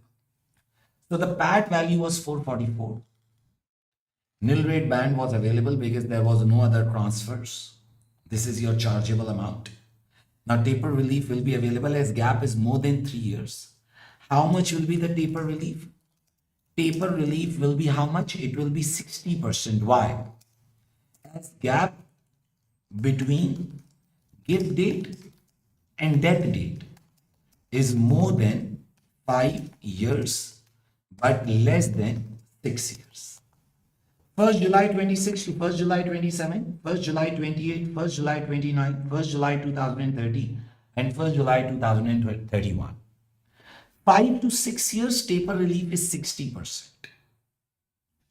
So the PAT value was 444. Nil rate band was available because there was no other transfers. This is your chargeable amount. Now taper relief will be available as gap is more than 3 years. How much will be the taper relief? Taper relief will be how much? It will be 60%. Why? As gap between gift date and death date is more than 5 years but less than 6 years. 1st July 26 to 1st July 27, 1st July 28, 1st July 29, 1st July 2030 and 1st July 2031. 5 to 6 years taper relief is 60%.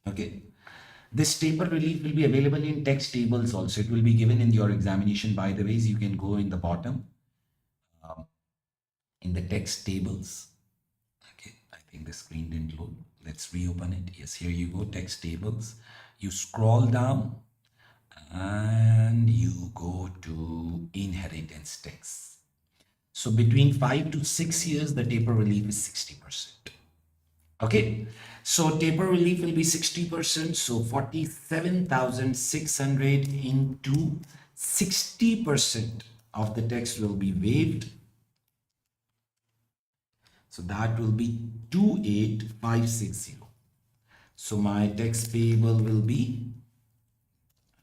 Okay. This taper relief will be available in text tables also. It will be given in your examination, by the ways. You can go in the bottom in the text tables. Okay, I think the screen didn't load. Let's reopen it. Yes, here you go, text tables. You scroll down and you go to inheritance tax. So between 5 to 6 years, the taper relief is 60%. Okay, so taper relief will be 60%. So 47,600 into 60% of the tax will be waived. So that will be 28,560. So my tax payable will be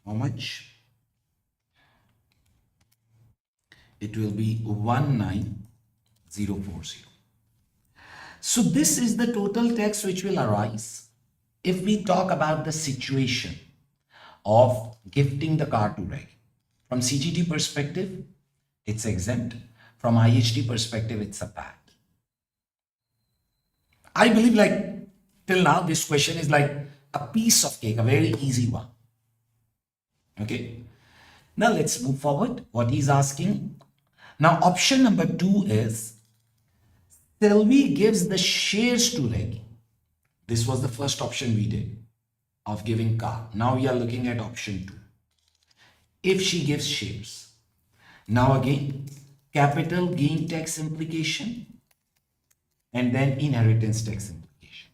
how much? It will be 19,040. So this is the total tax which will arise if we talk about the situation of gifting the car to Regi. From CGT perspective, it's exempt. From IHT perspective, it's a PAT. I believe like till now, this question is like a piece of cake, a very easy one. Okay. Now let's move forward. What he's asking. Now option number 2 is Sylvie gives the shares to Regi. This was the first option we did of giving car. Now we are looking at option 2. If she gives shares. Now again, capital gain tax implication and then inheritance tax implication.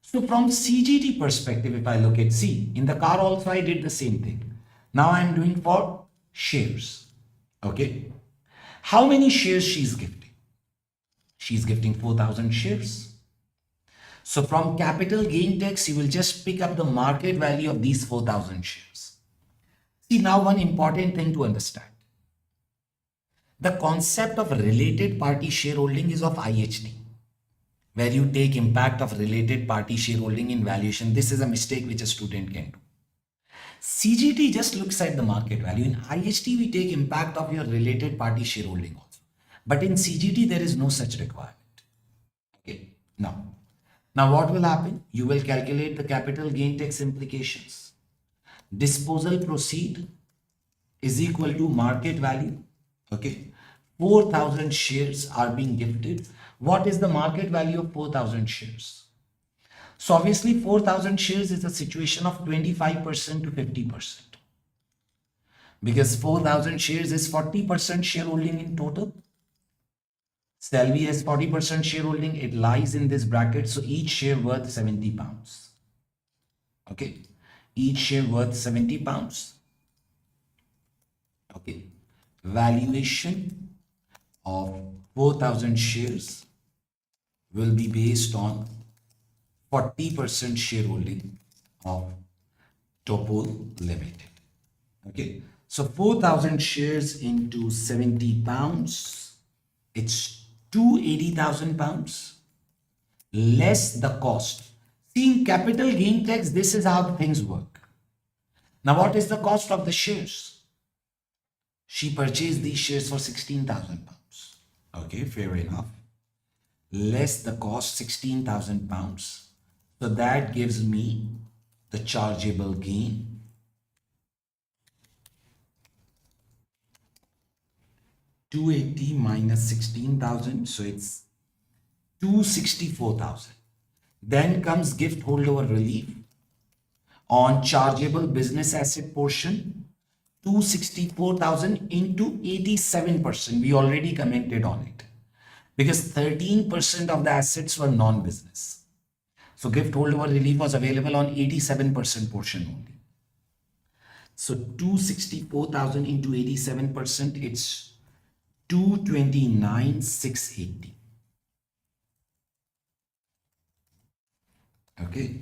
So from CGT perspective, if I look at C, in the car also I did the same thing. Now I am doing for shares. Okay. How many shares she's gifting? She's gifting 4,000 shares. So from capital gain tax, you will just pick up the market value of these 4,000 shares. See, now one important thing to understand. The concept of related party shareholding is of IHT, where you take impact of related party shareholding in valuation. This is a mistake which a student can do. CGT just looks at the market value. In IHT, we take impact of your related party shareholding also. But in CGT, there is no such requirement. Okay. Now what will happen? You will calculate the capital gain tax implications. Disposal proceed is equal to market value. Okay. 4,000 shares are being gifted. What is the market value of 4,000 shares? So obviously 4,000 shares is a situation of 25% to 50%. Because 4,000 shares is 40% shareholding in total. Sylvie has 40% shareholding. It lies in this bracket. So each share worth 70 pounds. Okay. Each share worth 70 pounds. Okay. Valuation of 4,000 shares will be based on 40% shareholding of Topul Ltd. Okay. So 4,000 shares into 70 pounds, it's 280,000 pounds less the cost. See, in capital gain tax, this is how things work. Now, what is the cost of the shares? She purchased these shares for 16,000 pounds. Okay, fair enough. Less the cost, 16,000 pounds. So that gives me the chargeable gain. $280 minus 16,000, so it's 264,000. Then comes gift holdover relief on chargeable business asset portion, 264,000 into 87%. We already commented on it because 13% of the assets were non-business. So gift holdover relief was available on 87% portion only. So 264,000 into 87%, it's 229,680. Okay,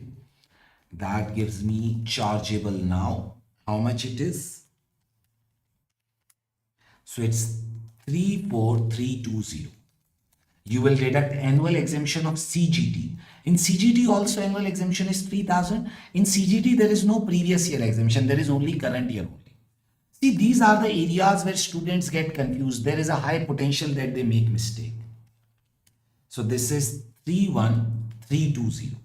that gives me chargeable now. How much it is? So it's 34320. You will deduct annual exemption of CGT. In CGT also annual exemption is 3,000. In CGT there is no previous year exemption. There is only current year only. See, these are the areas where students get confused. There is a high potential that they make mistake. So this is 31320.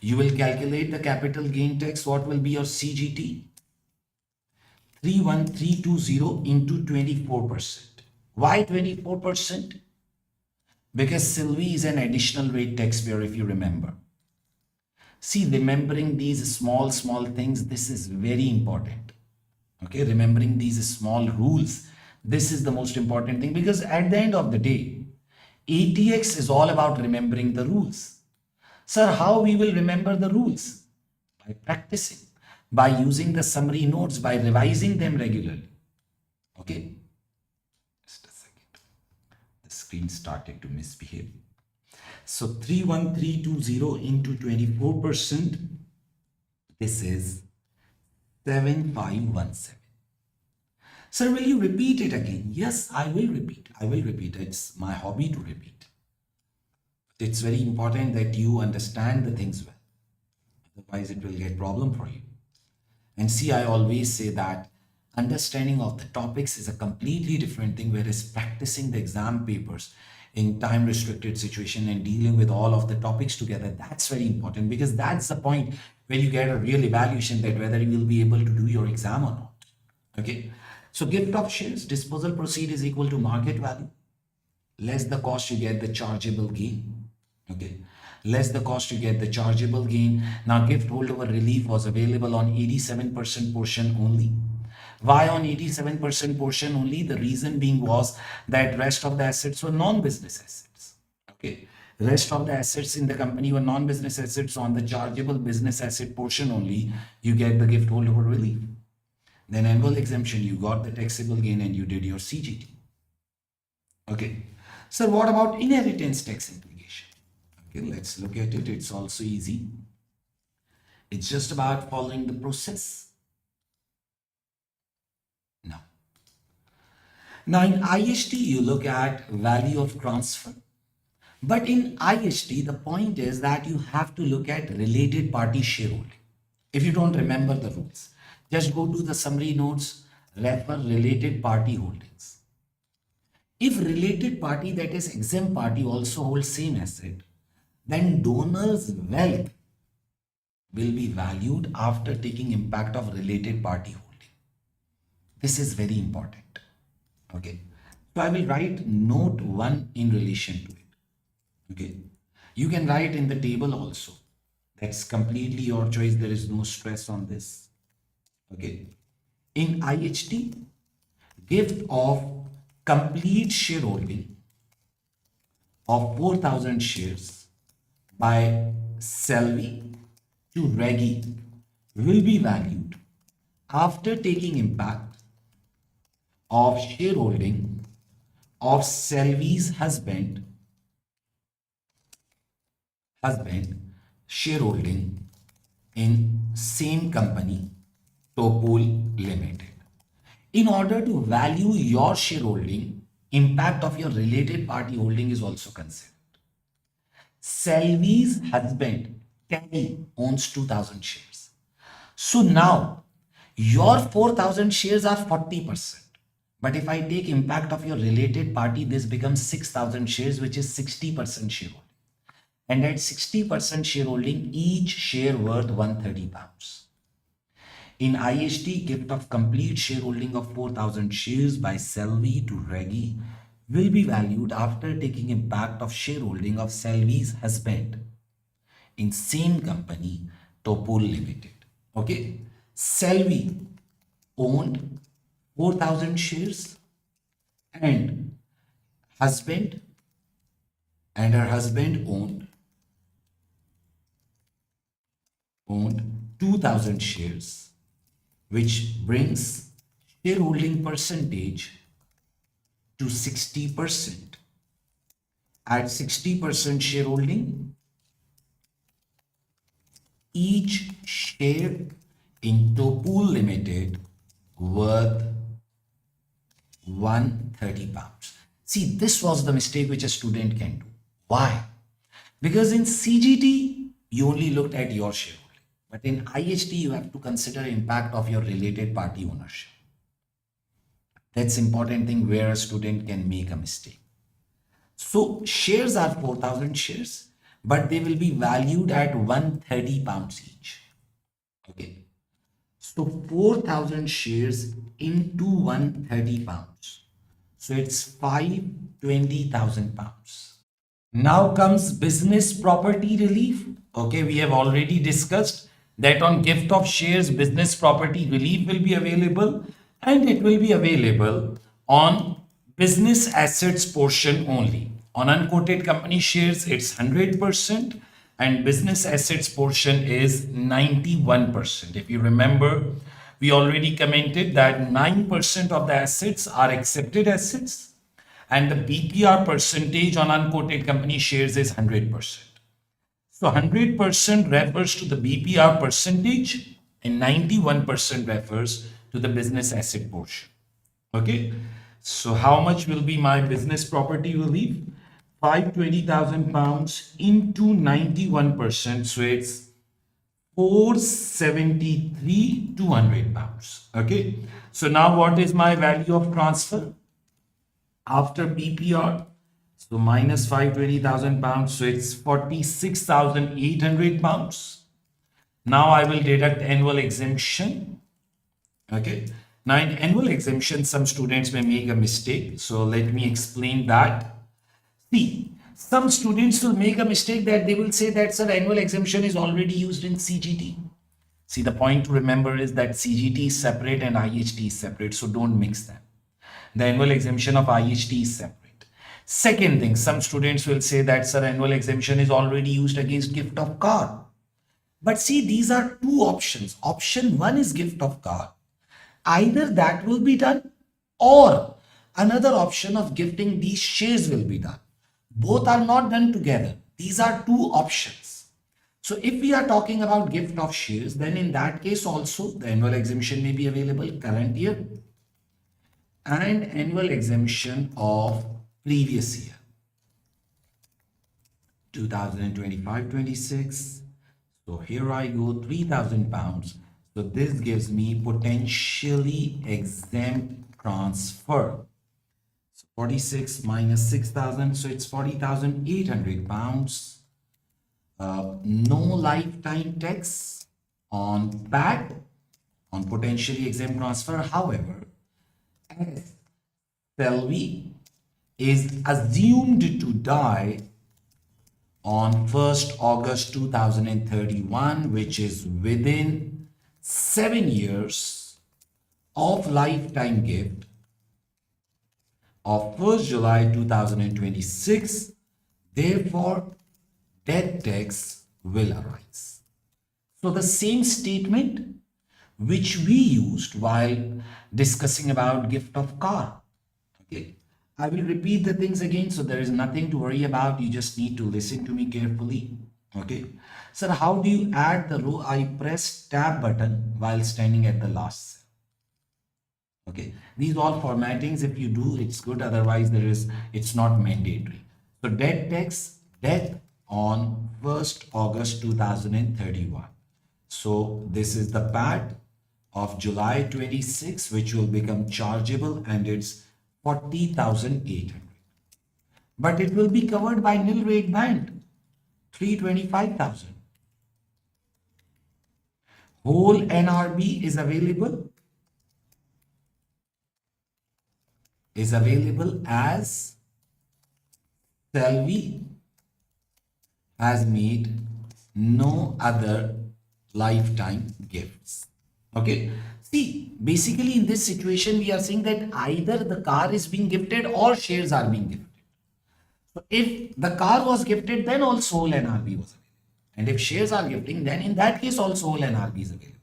You will calculate the capital gain tax. What will be your CGT? 31320 into 24%. Why 24%? Because Sylvie is an additional rate taxpayer, if you remember. See, remembering these small things, this is very important. Okay, remembering these small rules, this is the most important thing, because at the end of the day, ATX is all about remembering the rules. Sir, how we will remember the rules? By practicing, by using the summary notes, by revising them regularly. Okay, just a second. The screen started to misbehave. So 31320 into 24%, this is 7517. Sir, will you repeat it again? Yes, I will repeat. I will repeat. It's my hobby to repeat. It's very important that you understand the things well. Otherwise, it will get problem for you. And see, I always say that understanding of the topics is a completely different thing, whereas practicing the exam papers in time restricted situation and dealing with all of the topics together, that's very important, because that's the point where you get a real evaluation that whether you will be able to do your exam or not. Okay. So gift of shares, disposal proceed is equal to market value. Less the cost, you get the chargeable gain. Okay, less the cost, you get the chargeable gain. Now gift holdover relief was available on 87% portion only. Why on 87% portion only? The reason being was that rest of the assets were non-business assets. Okay, rest of the assets in the company were non-business assets. On the chargeable business asset portion only, you get the gift holdover relief. Then annual exemption, you got the taxable gain and you did your CGT. Okay, so what about inheritance tax implication? Okay, let's look at it. It's also easy. It's just about following the process. Now in IST, you look at value of transfer. But in IST, the point is that you have to look at related party shareholding. If you don't remember the rules, just go to the summary notes, refer related party holdings. If related party, that is exempt party, also holds same asset, then donor's wealth will be valued after taking impact of related party holding. This is very important. Okay, so I will write note 1 in relation to it. Okay, you can write in the table also. That's completely your choice. There is no stress on this. Okay, in IHT, gift of complete shareholding of 4,000 shares by Sylvie to Regi will be valued after taking impact of shareholding of Sylvie's husband shareholding in same company, Topul Ltd. In order to value your shareholding, impact of your related party holding is also considered. Sylvie's husband, Kenny, owns 2000 shares. So now your 4000 shares are 40%. But if I take impact of your related party, this becomes 6000 shares, which is 60% shareholding. And at 60% shareholding, each share worth £130. In IHT, gift of complete shareholding of 4000 shares by Sylvie to Regi will be valued after taking impact of shareholding of Sylvie's husband in same company, Topul Ltd. Okay, Sylvie owned 4000 shares and husband and her husband owned 2000 shares, which brings shareholding percentage to 60%. At 60% shareholding, each share in Topul Limited worth £130. See, this was the mistake which a student can do. Why? Because in CGT, you only looked at your shareholding. But in IHT, you have to consider impact of your related party ownership. That's important thing where a student can make a mistake. So shares are 4000 shares, but they will be valued at £130 each. Okay. So 4000 shares into £130. So it's £20,000. Now comes business property relief. Okay, we have already discussed that on gift of shares, business property relief will be available, and it will be available on business assets portion only. On unquoted company shares, it's 100%, and business assets portion is 91%. If you remember, we already commented that 9% of the assets are accepted assets, and the BPR percentage on unquoted company shares is 100%. So 100% refers to the BPR percentage and 91% refers to the business asset portion. Okay. So how much will be my business property relief? £520,000 into 91%. So it's £473,200. Okay. So now what is my value of transfer after BPR? So minus £520,000, so it's £46,800. Now I will deduct annual exemption. Okay. Now in annual exemption, some students may make a mistake. So let me explain that. See, some students will make a mistake that they will say that sir, annual exemption is already used in CGT. See, the point to remember is that CGT is separate and IHT is separate. So don't mix them. The annual exemption of IHT is separate. Second thing, some students will say that sir, annual exemption is already used against gift of car. But see, these are two options. Option one is gift of car. Either that will be done or another option of gifting these shares will be done. Both are not done together. These are two options. So if we are talking about gift of shares, then in that case also the annual exemption may be available current year and annual exemption of previous year 2025-26. So here I go, £3,000. So this gives me potentially exempt transfer. So 46 minus 6,000, so it's £40,800. No lifetime tax on PAT on potentially exempt transfer. However, as Sylvie is assumed to die on 1st August 2031, which is within 7 years of lifetime gift of 1st July 2026. Therefore, death tax will arise. So the same statement which we used while discussing about gift of car. Okay. I will repeat the things again, so there is nothing to worry about. You just need to listen to me carefully. Okay. Sir, how do you add the row? I press tab button while standing at the last cell. Okay, these all formattings, if you do, it's good. Otherwise, it's not mandatory. So death on 1st August 2031. So this is the part of July 26, which will become chargeable, and it's 40,800. But it will be covered by nil rate band, 325,000. Whole NRB is available as Sylvie has made no other lifetime gifts. Okay. See, basically in this situation, we are saying that either the car is being gifted or shares are being gifted. So if the car was gifted, then also whole NRB was available. And if shares are gifting, then in that case also whole NRB is available.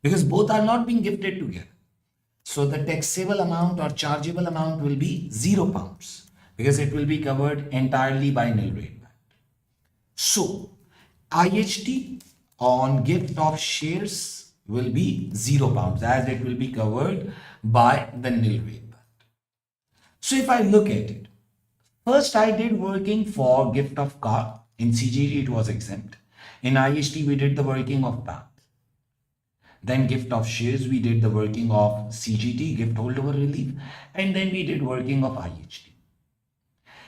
Because both are not being gifted together. So the taxable amount or chargeable amount will be £0 because it will be covered entirely by nil rate band. So IHT on gift of shares will be £0 as it will be covered by the nil rate band. So if I look at it, first I did working for gift of car. In CGT it was exempt. In IHT we did the working of PAT. Then gift of shares, we did the working of CGT, gift holdover relief, and then we did working of IHT.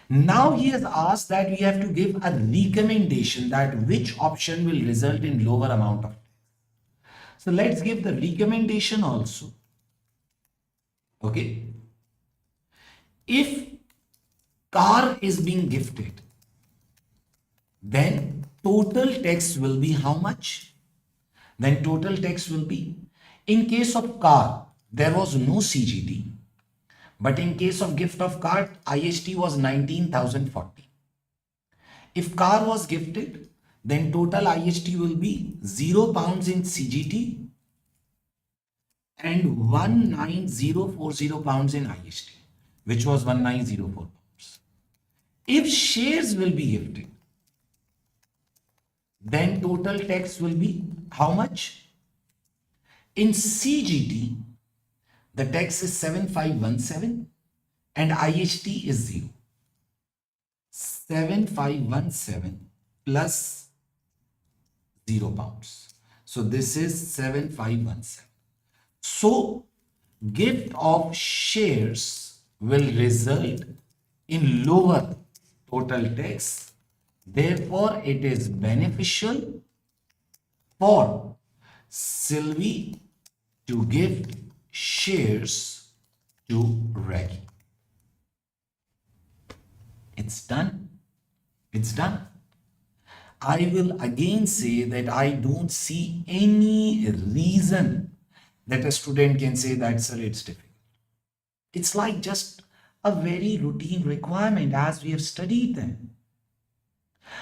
Now he has asked that we have to give a recommendation that which option will result in lower amount of tax. So let's give the recommendation also. Okay. If car is being gifted, then total tax will be how much? Then total tax will be, in case of car, there was no CGT, but in case of gift of car, IHT was 19,040. If car was gifted, then total IHT will be £0 in CGT and 19040 pounds in IHT, which was 1904 pounds. If shares will be gifted, then total tax will be how much? In CGT, the tax is 7517 and IHT is 0. 7517 plus £0. So this is 7517. So gift of shares will result in lower total tax. Therefore, it is beneficial for Sylvie to gift shares to Regi. It's done. It's done. I will again say that I don't see any reason that a student can say that, sir, it's difficult. It's like just a very routine requirement as we have studied them.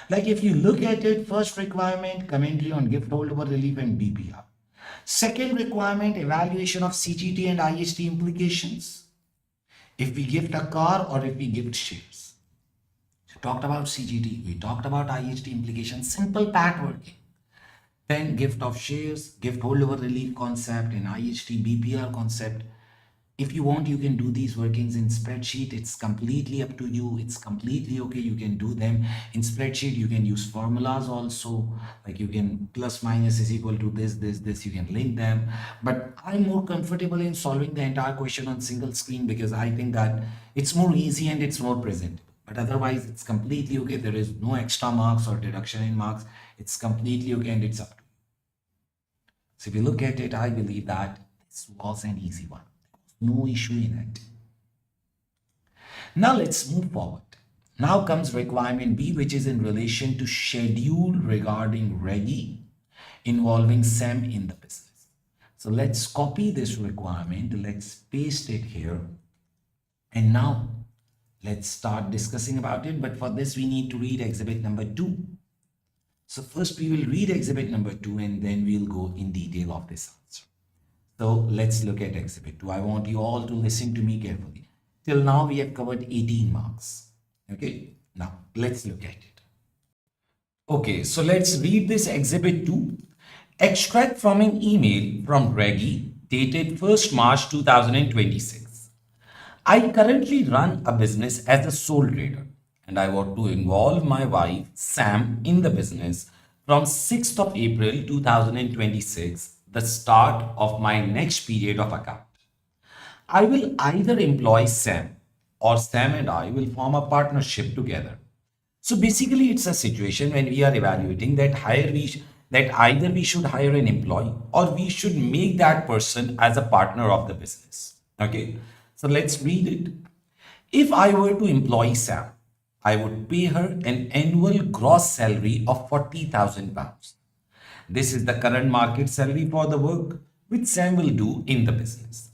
Like if you look at it, first requirement, commentary on gift holdover relief and BPR. Second requirement, evaluation of CGT and IHT implications. If we gift a car or if we gift shares. We talked about CGT, we talked about IHT implications, simple PAT working. Then gift of shares, gift holdover relief concept and IHT BPR concept. If you want, you can do these workings in spreadsheet. It's completely up to you. It's completely okay. You can do them in spreadsheet. You can use formulas also. Like you can plus minus is equal to this. You can link them. But I'm more comfortable in solving the entire question on single screen because I think that it's more easy and it's more presentable. But otherwise, it's completely okay. There is no extra marks or deduction in marks. It's completely okay and it's up to you. So if you look at it, I believe that this was an easy one. No issue in it. Now let's move forward. Now comes requirement B, which is in relation to schedule regarding Regi involving SEM in the business. So let's copy this requirement. Let's paste it here. And now let's start discussing about it. But for this, we need to read exhibit number 2. So first we will read exhibit number 2 and then we'll go in detail of this answer. So let's look at exhibit 2. I want you all to listen to me carefully. Till now we have covered 18 marks. Okay, now let's look at it. Okay, so let's read this exhibit 2. Extract from an email from Regi dated 1st March 2026. I currently run a business as a sole trader and I want to involve my wife Sam in the business from 6th of April 2026, the start of my next period of account. I will either employ Sam or Sam and I will form a partnership together. So basically, it's a situation when we are evaluating that either we should hire an employee or we should make that person as a partner of the business. Okay, so let's read it. If I were to employ Sam, I would pay her an annual gross salary of £40,000. This is the current market salary for the work which Sam will do in the business.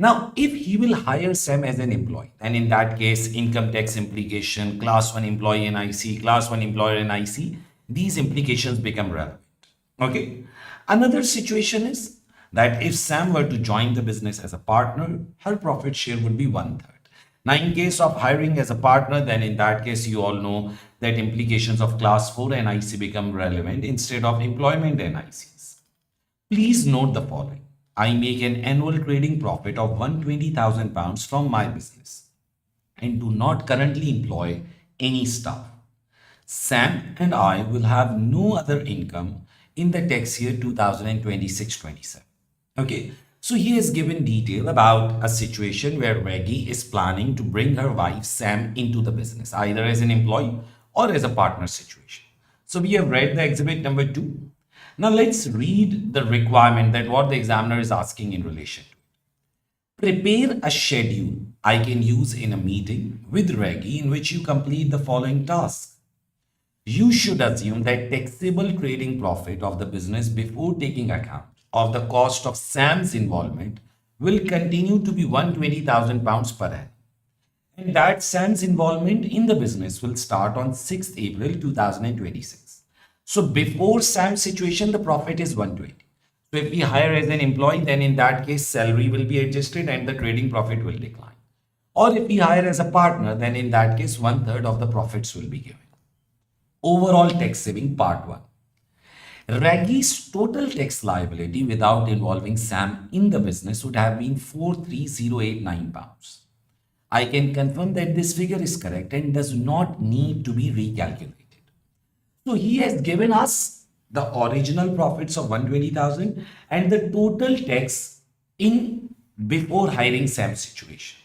Now, if he will hire Sam as an employee, then in that case, income tax implication, class 1 employee NIC, class 1 employer NIC, these implications become relevant. Okay. Another situation is that if Sam were to join the business as a partner, her profit share would be 1/3. Now, in case of hiring as a partner, then in that case, you all know that implications of class 4 NIC become relevant instead of employment NICs. Please note the following. I make an annual trading profit of £120,000 from my business and do not currently employ any staff. Sam and I will have no other income in the tax year 2026-27. Okay, so he has given detail about a situation where Regi is planning to bring her wife Sam into the business, either as an employee or as a partner situation. So we have read the exhibit number 2. Now let's read the requirement that what the examiner is asking in relation to. Prepare a schedule I can use in a meeting with Regi in which you complete the following tasks. You should assume that taxable trading profit of the business before taking account of the cost of Sam's involvement will continue to be £120,000 per annum. And that Sam's involvement in the business will start on 6th April 2026. So before Sam's situation, the profit is 120. So if we hire as an employee, then in that case, salary will be adjusted and the trading profit will decline. Or if we hire as a partner, then in that case, 1/3 of the profits will be given. Overall tax saving part 1. Regi's total tax liability without involving Sam in the business would have been £43089. I can confirm that this figure is correct and does not need to be recalculated. So he has given us the original profits of 120,000 and the total tax in before hiring Sam situation.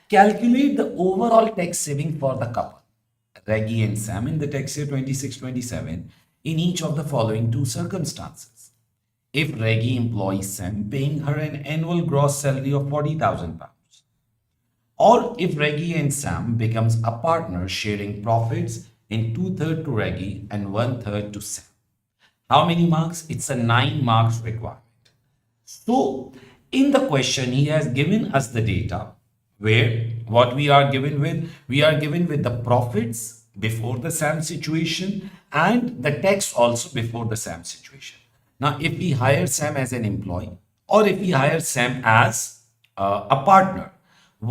Calculate the overall tax saving for the couple, Regi and Sam, in the tax year 26-27 in each of the following two circumstances. If Regi employs Sam, paying her an annual gross salary of £40,000. Or if Regi and Sam becomes a partner sharing profits in 2/3 to Regi and 1/3 to Sam. How many marks? It's a 9 marks requirement. So in the question, he has given us the data where what we are given with the profits before the Sam situation and the tax also before the Sam situation. Now, if we hire Sam as an employee or if we hire Sam as a partner,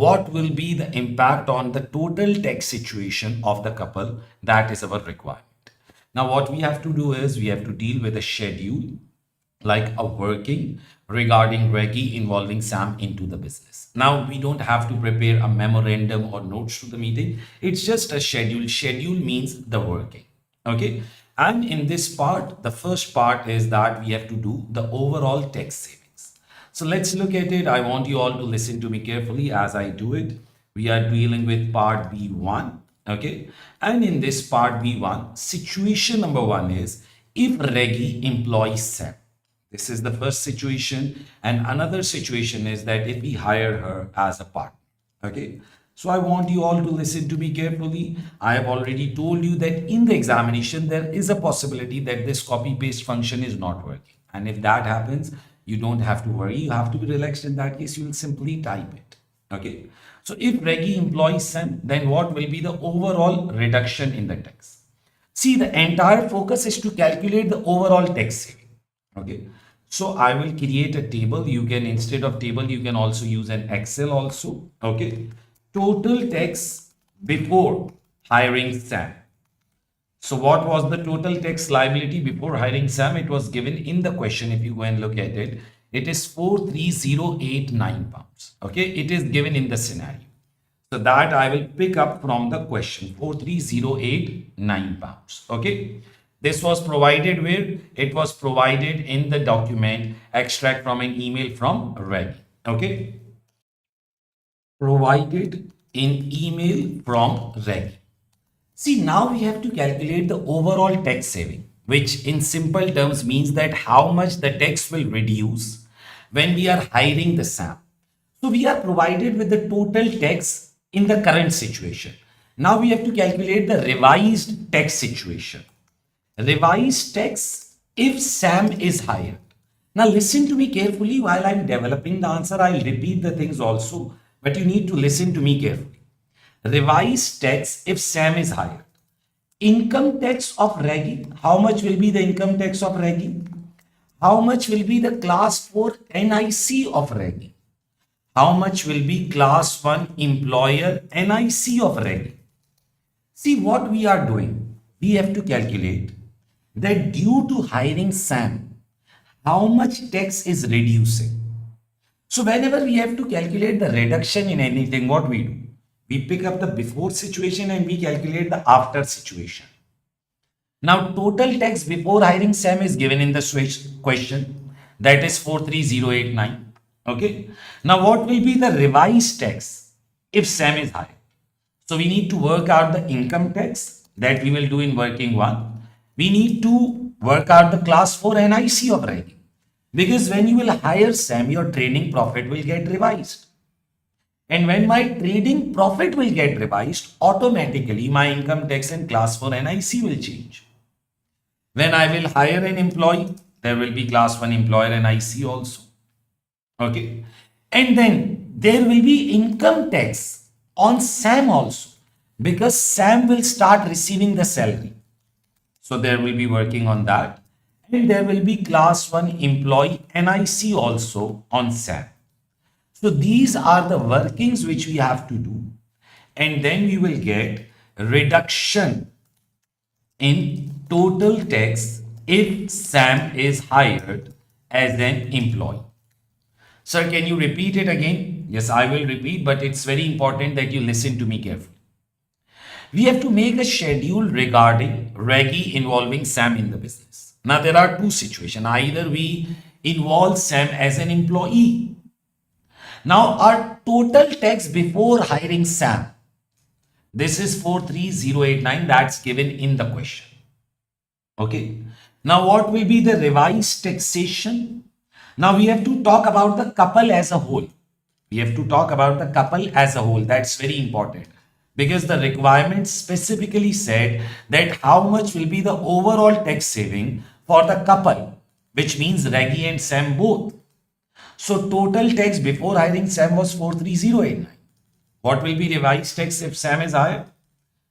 what will be the impact on the total tax situation of the couple? That is our requirement. Now, what we have to do is we have to deal with a schedule like a working regarding Regi involving Sam into the business. Now, we don't have to prepare a memorandum or notes to the meeting. It's just a schedule. Schedule means the working. Okay. And in this part, the first part is that we have to do the overall tax saving. So let's look at it. I want you all to listen to me carefully as I do it. We are dealing with part B1. Okay. And in this part B1, situation number 1 is if Regi employs Sam. This is the first situation. And another situation is that if we hire her as a partner. Okay. So I want you all to listen to me carefully. I have already told you that in the examination, there is a possibility that this copy paste function is not working. And if that happens, you don't have to worry. You have to be relaxed. In that case, you will simply type it. Okay. So if Regi employs Sam, then what will be the overall reduction in the tax? See, the entire focus is to calculate the overall tax saving. Okay. So I will create a table. You can, instead of table, you can also use an Excel also. Okay. Total tax before hiring Sam. So what was the total tax liability before hiring Sam? It was given in the question. If you go and look at it, It is 43089 pounds. Okay, it is given in the scenario. So that I will pick up from the question, 43089 pounds. Okay. This was provided where? It was provided in the document extract from an email from Regi. Okay. Provided in email from Regi. See, now we have to calculate the overall tax saving, which in simple terms means that how much the tax will reduce when we are hiring the SAM. So we are provided with the total tax in the current situation. Now we have to calculate the revised tax situation. Revised tax if SAM is higher. Now listen to me carefully while I'm developing the answer. I'll repeat the things also, but you need to listen to me carefully. Revised tax if SAM is higher. Income tax of Regi. How much will be the income tax of Regi? How much will be the class 4 NIC of Regi? How much will be class 1 employer NIC of Regi? See what we are doing. We have to calculate that due to hiring SAM, how much tax is reducing. So whenever we have to calculate the reduction in anything, what we do? We pick up the before situation and we calculate the after situation. Now total tax before hiring SAM is given in the question, that is 43089. Okay. Now what will be the revised tax if SAM is high? So we need to work out the income tax, that we will do in working one. We need to work out the class 4 NIC of Regi, because when you will hire SAM, your trading profit will get revised. And when my trading profit will get revised, automatically my income tax and class 4 NIC will change. When I will hire an employee, there will be class 1 employer NIC also. Okay. And then there will be income tax on SAM also, because SAM will start receiving the salary. So there will be working on that. And there will be class 1 employee NIC also on SAM. So these are the workings which we have to do. And then we will get reduction in total tax if SAM is hired as an employee. Sir, can you repeat it again? Yes, I will repeat, but it's very important that you listen to me carefully. We have to make a schedule regarding Regi involving SAM in the business. Now there are two situations. Either we involve SAM as an employee. Now our total tax before hiring SAM, this is 43089, that's given in the question. Okay. Now what will be the revised taxation? Now we have to talk about the couple as a whole. We have to talk about the couple as a whole. That's very important, because the requirement specifically said that how much will be the overall tax saving for the couple, which means Regi and SAM both. So total tax before hiring SAM was 43089. What will be revised tax if SAM is higher?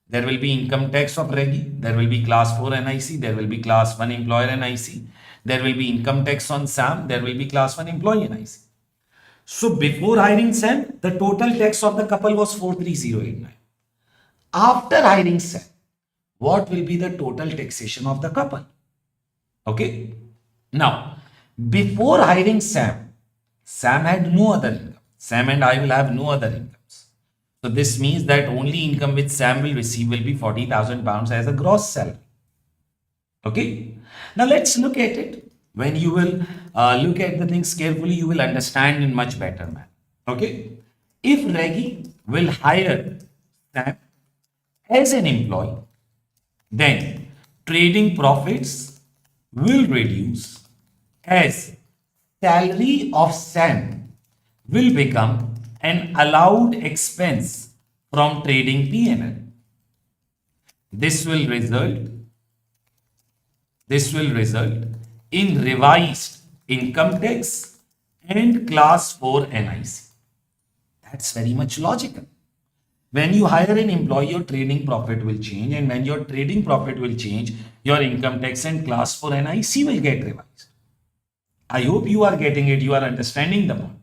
There will be income tax of Regi, there will be class 4 NIC, there will be class 1 employer NIC, there will be income tax on SAM, there will be class 1 employee NIC. So before hiring SAM, the total tax of the couple was 43089. After hiring SAM, what will be the total taxation of the couple? Okay. Now, before hiring SAM, SAM had no other income. SAM and I will have no other incomes. So this means that only income which SAM will receive will be 40,000 pounds as a gross salary. Okay. Now let's look at it. When you will look at the things carefully, you will understand in much better manner. Okay. If Regi will hire SAM as an employee, then trading profits will reduce as salary of SAM will become an allowed expense from trading P&L. This will result in revised income tax and class 4 NIC. That's very much logical. When you hire an employee, your trading profit will change, and when your trading profit will change, your income tax and class 4 NIC will get revised. I hope you are getting it, you are understanding the point.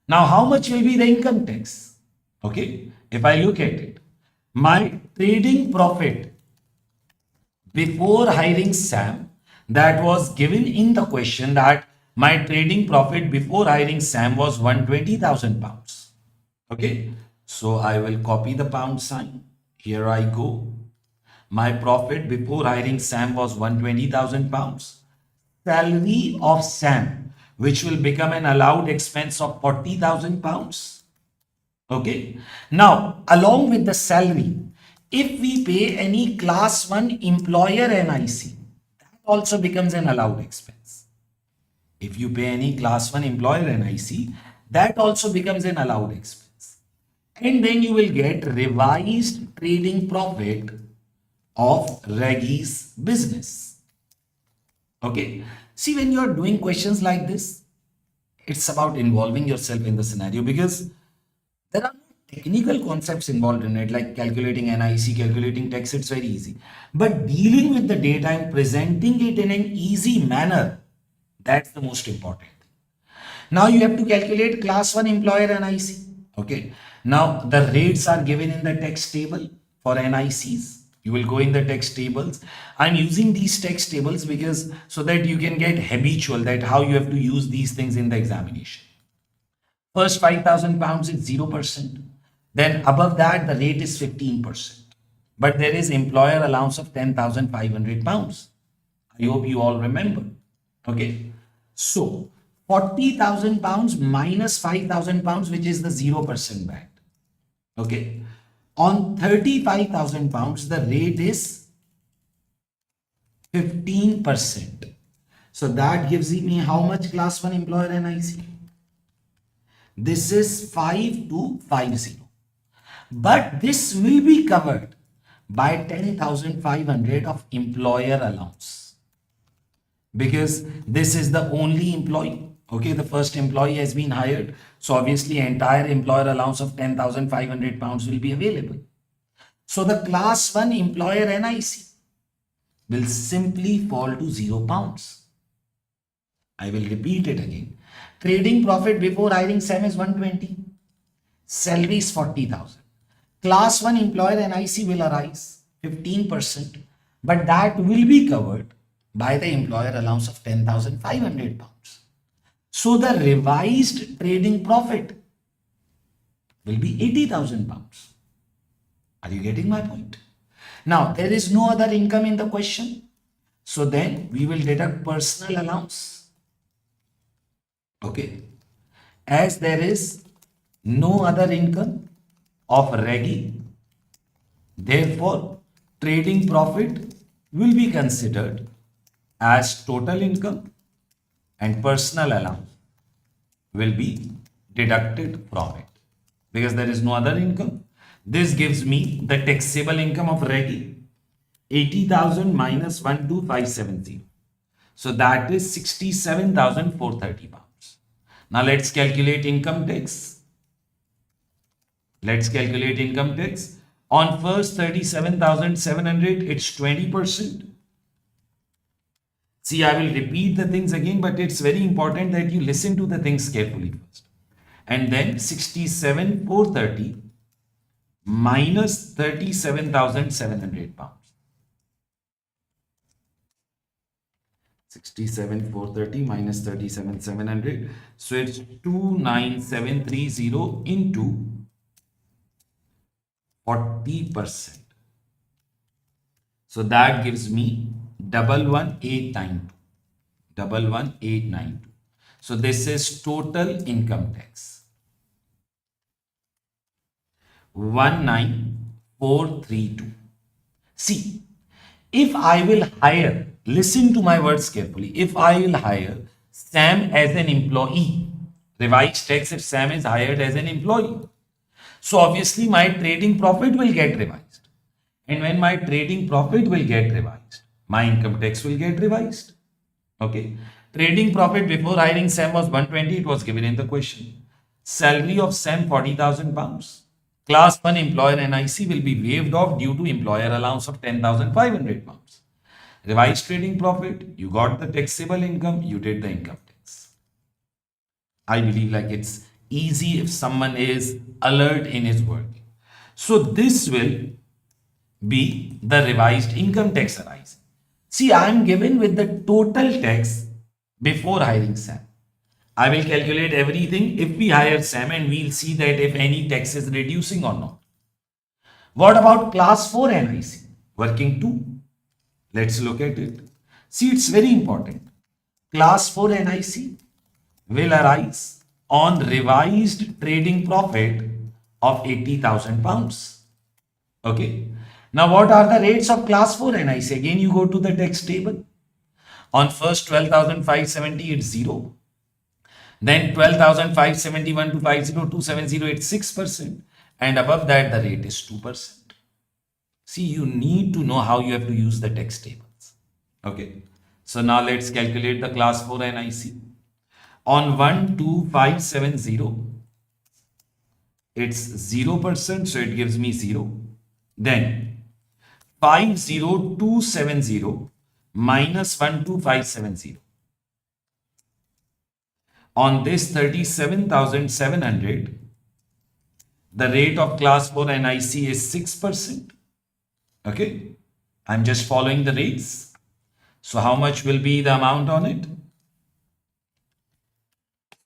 Now, how much will be the income tax? Okay, if I look at it, my trading profit before hiring SAM, that was given in the question, that My trading profit before hiring Sam was 120,000 pounds. Okay. So I will copy the pound sign. Here I go. My profit before hiring Sam was 120,000 pounds. Salary of Sam, which will become an allowed expense of 40,000 pounds. Okay. Now, along with the salary, if we pay any class 1 employer NIC, that also becomes an allowed expense. If you pay any class 1 employer NIC, that also becomes an allowed expense. And then you will get revised trading profit of Regi's business. Okay. See, when you are doing questions like this, it's about involving yourself in the scenario because there are technical concepts involved in it, like calculating NIC, calculating tax. It's very easy. But dealing with the data and presenting it in an easy manner, that's the most important. Now you have to calculate class 1 employer NIC. Okay. Now the rates are given in the tax table for NICs. You will go in the tax tables. I'm using these tax tables because so that you can get habitual that how you have to use these things in the examination. First 5,000 pounds is 0%. Then above that the rate is 15%. But there is employer allowance of 10,500 pounds. I hope you all remember. Okay. So 40,000 pounds minus 5,000 pounds, which is the 0% band. Okay. On 35,000 pounds, the rate is 15%. So that gives me how much class 1 employer NIC? This is 5250. But this will be covered by 10,500 of employer allowance. Because this is the only employee. Okay, the first employee has been hired. So obviously entire employer allowance of 10,500 pounds will be available. So the class 1 employer NIC will simply fall to 0 pounds. I will repeat it again. Trading profit before hiring Sam is 120. Salary is 40,000. Class 1 employer NIC will arise 15%, but that will be covered by the employer allowance of 10,500 pounds. So the revised trading profit will be 80,000 pounds. Are you getting my point? Now, there is no other income in the question. So then we will deduct personal allowance. Okay. As there is no other income of Regi, therefore trading profit will be considered as total income and personal allowance will be deducted from it because there is no other income. This gives me the taxable income of Regi 80,000 minus 12570. So that is 67,430 pounds. Now let's calculate income tax. Let's calculate income tax. On first 37,700, it's 20%. See, I will repeat the things again, but it's very important that you listen to the things carefully first. And then 67,430 minus 37,700 pounds. 67,430 minus 37,700. So it's 29,730 into 40%. So that gives me 11892. 11892. So this is total income tax. 19432. See, if I will hire, listen to my words carefully. If I will hire Sam as an employee, revised tax if Sam is hired as an employee. So obviously my trading profit will get revised. And when my trading profit will get revised, my income tax will get revised. Okay. Trading profit before hiring Sam was 120. It was given in the question. Salary of Sam 40,000 pounds. Class 1 employer NIC will be waived off due to employer allowance of 10,500 pounds. Revised trading profit, you got the taxable income, you did the income tax. I believe like it's easy if someone is alert in his work. So this will be the revised income tax arising. See, I am given with the total tax before hiring Sam. I will calculate everything if we hire Sam and we'll see that if any tax is reducing or not. What about class 4 NIC? Working 2. Let's look at it. See, it's very important. Class 4 NIC will arise on revised trading profit of £80,000. Okay. Now, what are the rates of class 4 NIC? Again, you go to the tax table. On first 12,570, it's 0. Then 12,571 to 50270, it's 6%. And above that, the rate is 2%. See, you need to know how you have to use the tax tables. Okay. So now let's calculate the class 4 NIC. On 12570, it's 0%, so it gives me 0. Then 50270 minus 12570. On this 37,700, the rate of class 4 NIC is 6%. Okay. I'm just following the rates. So how much will be the amount on it?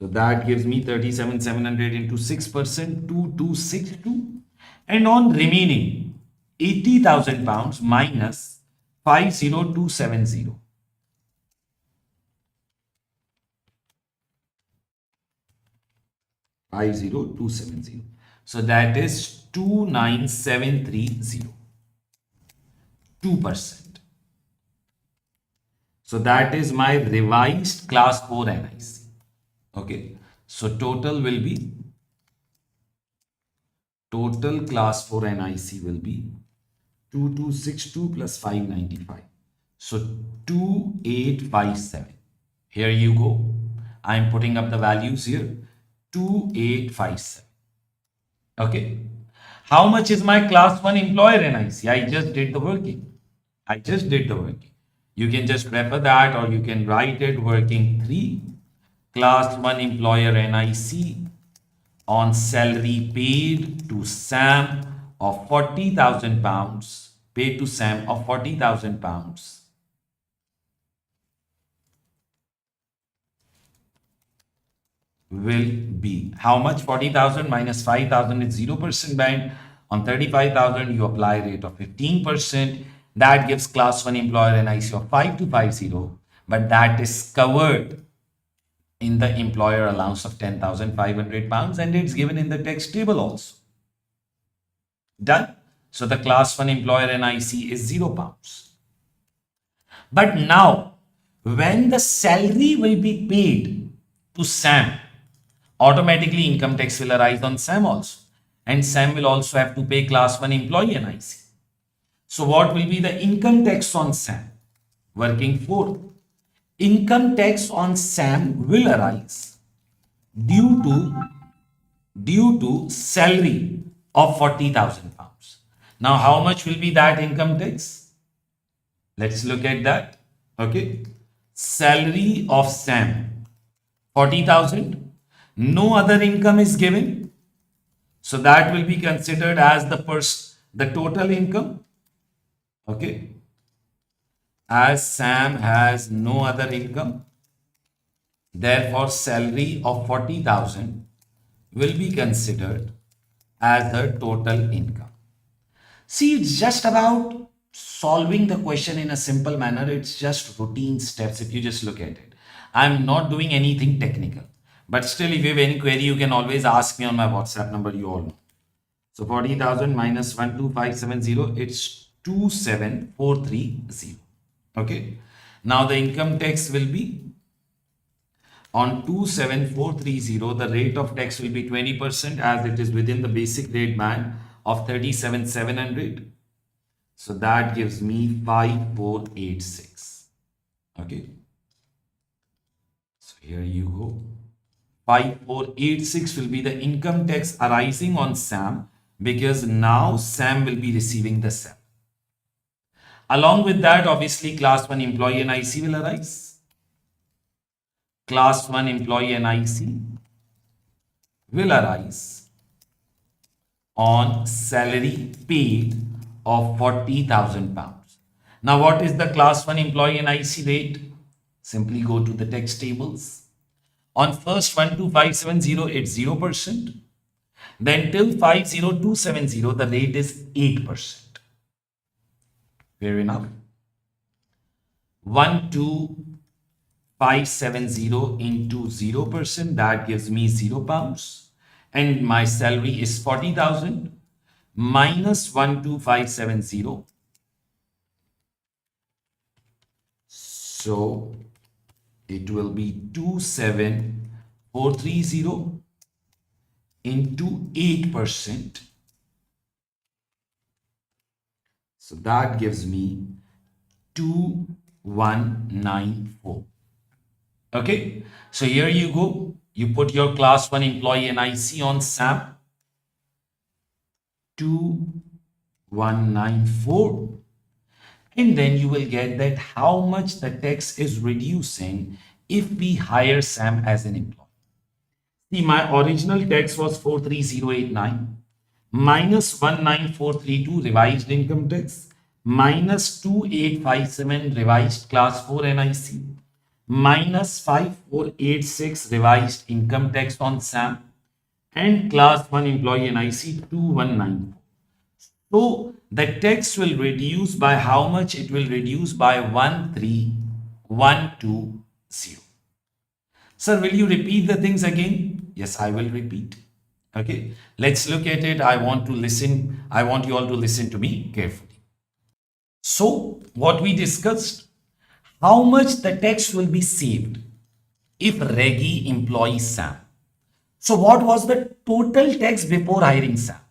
So that gives me 37,700 into 6%, 2262. And on remaining £80,000 minus 50270. 50270. So that is 29730. 2%. So that is my revised class 4 NIC. Okay. So total class 4 NIC will be 2262 plus 595. So 2857. Here you go. I am putting up the values here. 2857. Okay. How much is my class 1 employer NIC? I just did the working. You can just refer that, or you can write it. Working 3. Class 1 employer NIC on salary paid to Sam of £40,000. Paid to Sam of £40,000. Will be how much? 40,000 minus 5,000 is 0% band. On 35,000, you apply rate of 15%. That gives class 1 employer NIC of 5250, but that is covered in the employer allowance of £10,500, and it's given in the tax table also. Done. So the class 1 employer NIC is £0. But now, when the salary will be paid to Sam, automatically income tax will arise on Sam also. And Sam will also have to pay class 1 employee NIC. So what will be the income tax on Sam? Working 4. Income tax on Sam will arise due to salary of £40,000. Now how much will be that income tax? Let's look at that. Okay. Salary of Sam 40,000. No other income is given. So that will be considered as the total income. Okay. As Sam has no other income, therefore salary of 40,000 will be considered as her total income. See, it's just about solving the question in a simple manner. It's just routine steps if you just look at it. I'm not doing anything technical. But still, if you have any query, you can always ask me on my WhatsApp number, you all know. So 40,000 minus 12570, it's 27430. Okay. Now the income tax will be on 27430. The rate of tax will be 20% as it is within the basic rate band of 37,700. So that gives me 5486. Okay. So here you go. 5486 will be the income tax arising on Sam, because now Sam will be receiving the SAM. Along with that, obviously, class 1 employee NIC will arise. Class 1 employee NIC will arise on salary paid of £40,000. Now, what is the class 1 employee NIC rate? Simply go to the tax tables. On first 12570, it's 0%. Then till 50270, the rate is 8%. Fair enough. 12570 into 0%, that gives me £0. And my salary is 40,000 minus 12570. So it will be 27430 into 8%. So that gives me 2194. Okay, so here you go. You put your class 1 employee NIC on SAM 2194, and then you will get that how much the tax is reducing if we hire Sam as an employee. See, my original tax was 43089 minus 19432 revised income tax minus 2857 revised class 4 NIC minus 5486 revised income tax on SAM and class 1 employee NIC 2194. So the tax will reduce by how much? It will reduce by 13120. Sir, will you repeat the things again? Yes, I will repeat. Okay, let's look at it. I want you all to listen to me carefully. So what we discussed, how much the tax will be saved if Regi employs Sam. So what was the total tax before hiring Sam?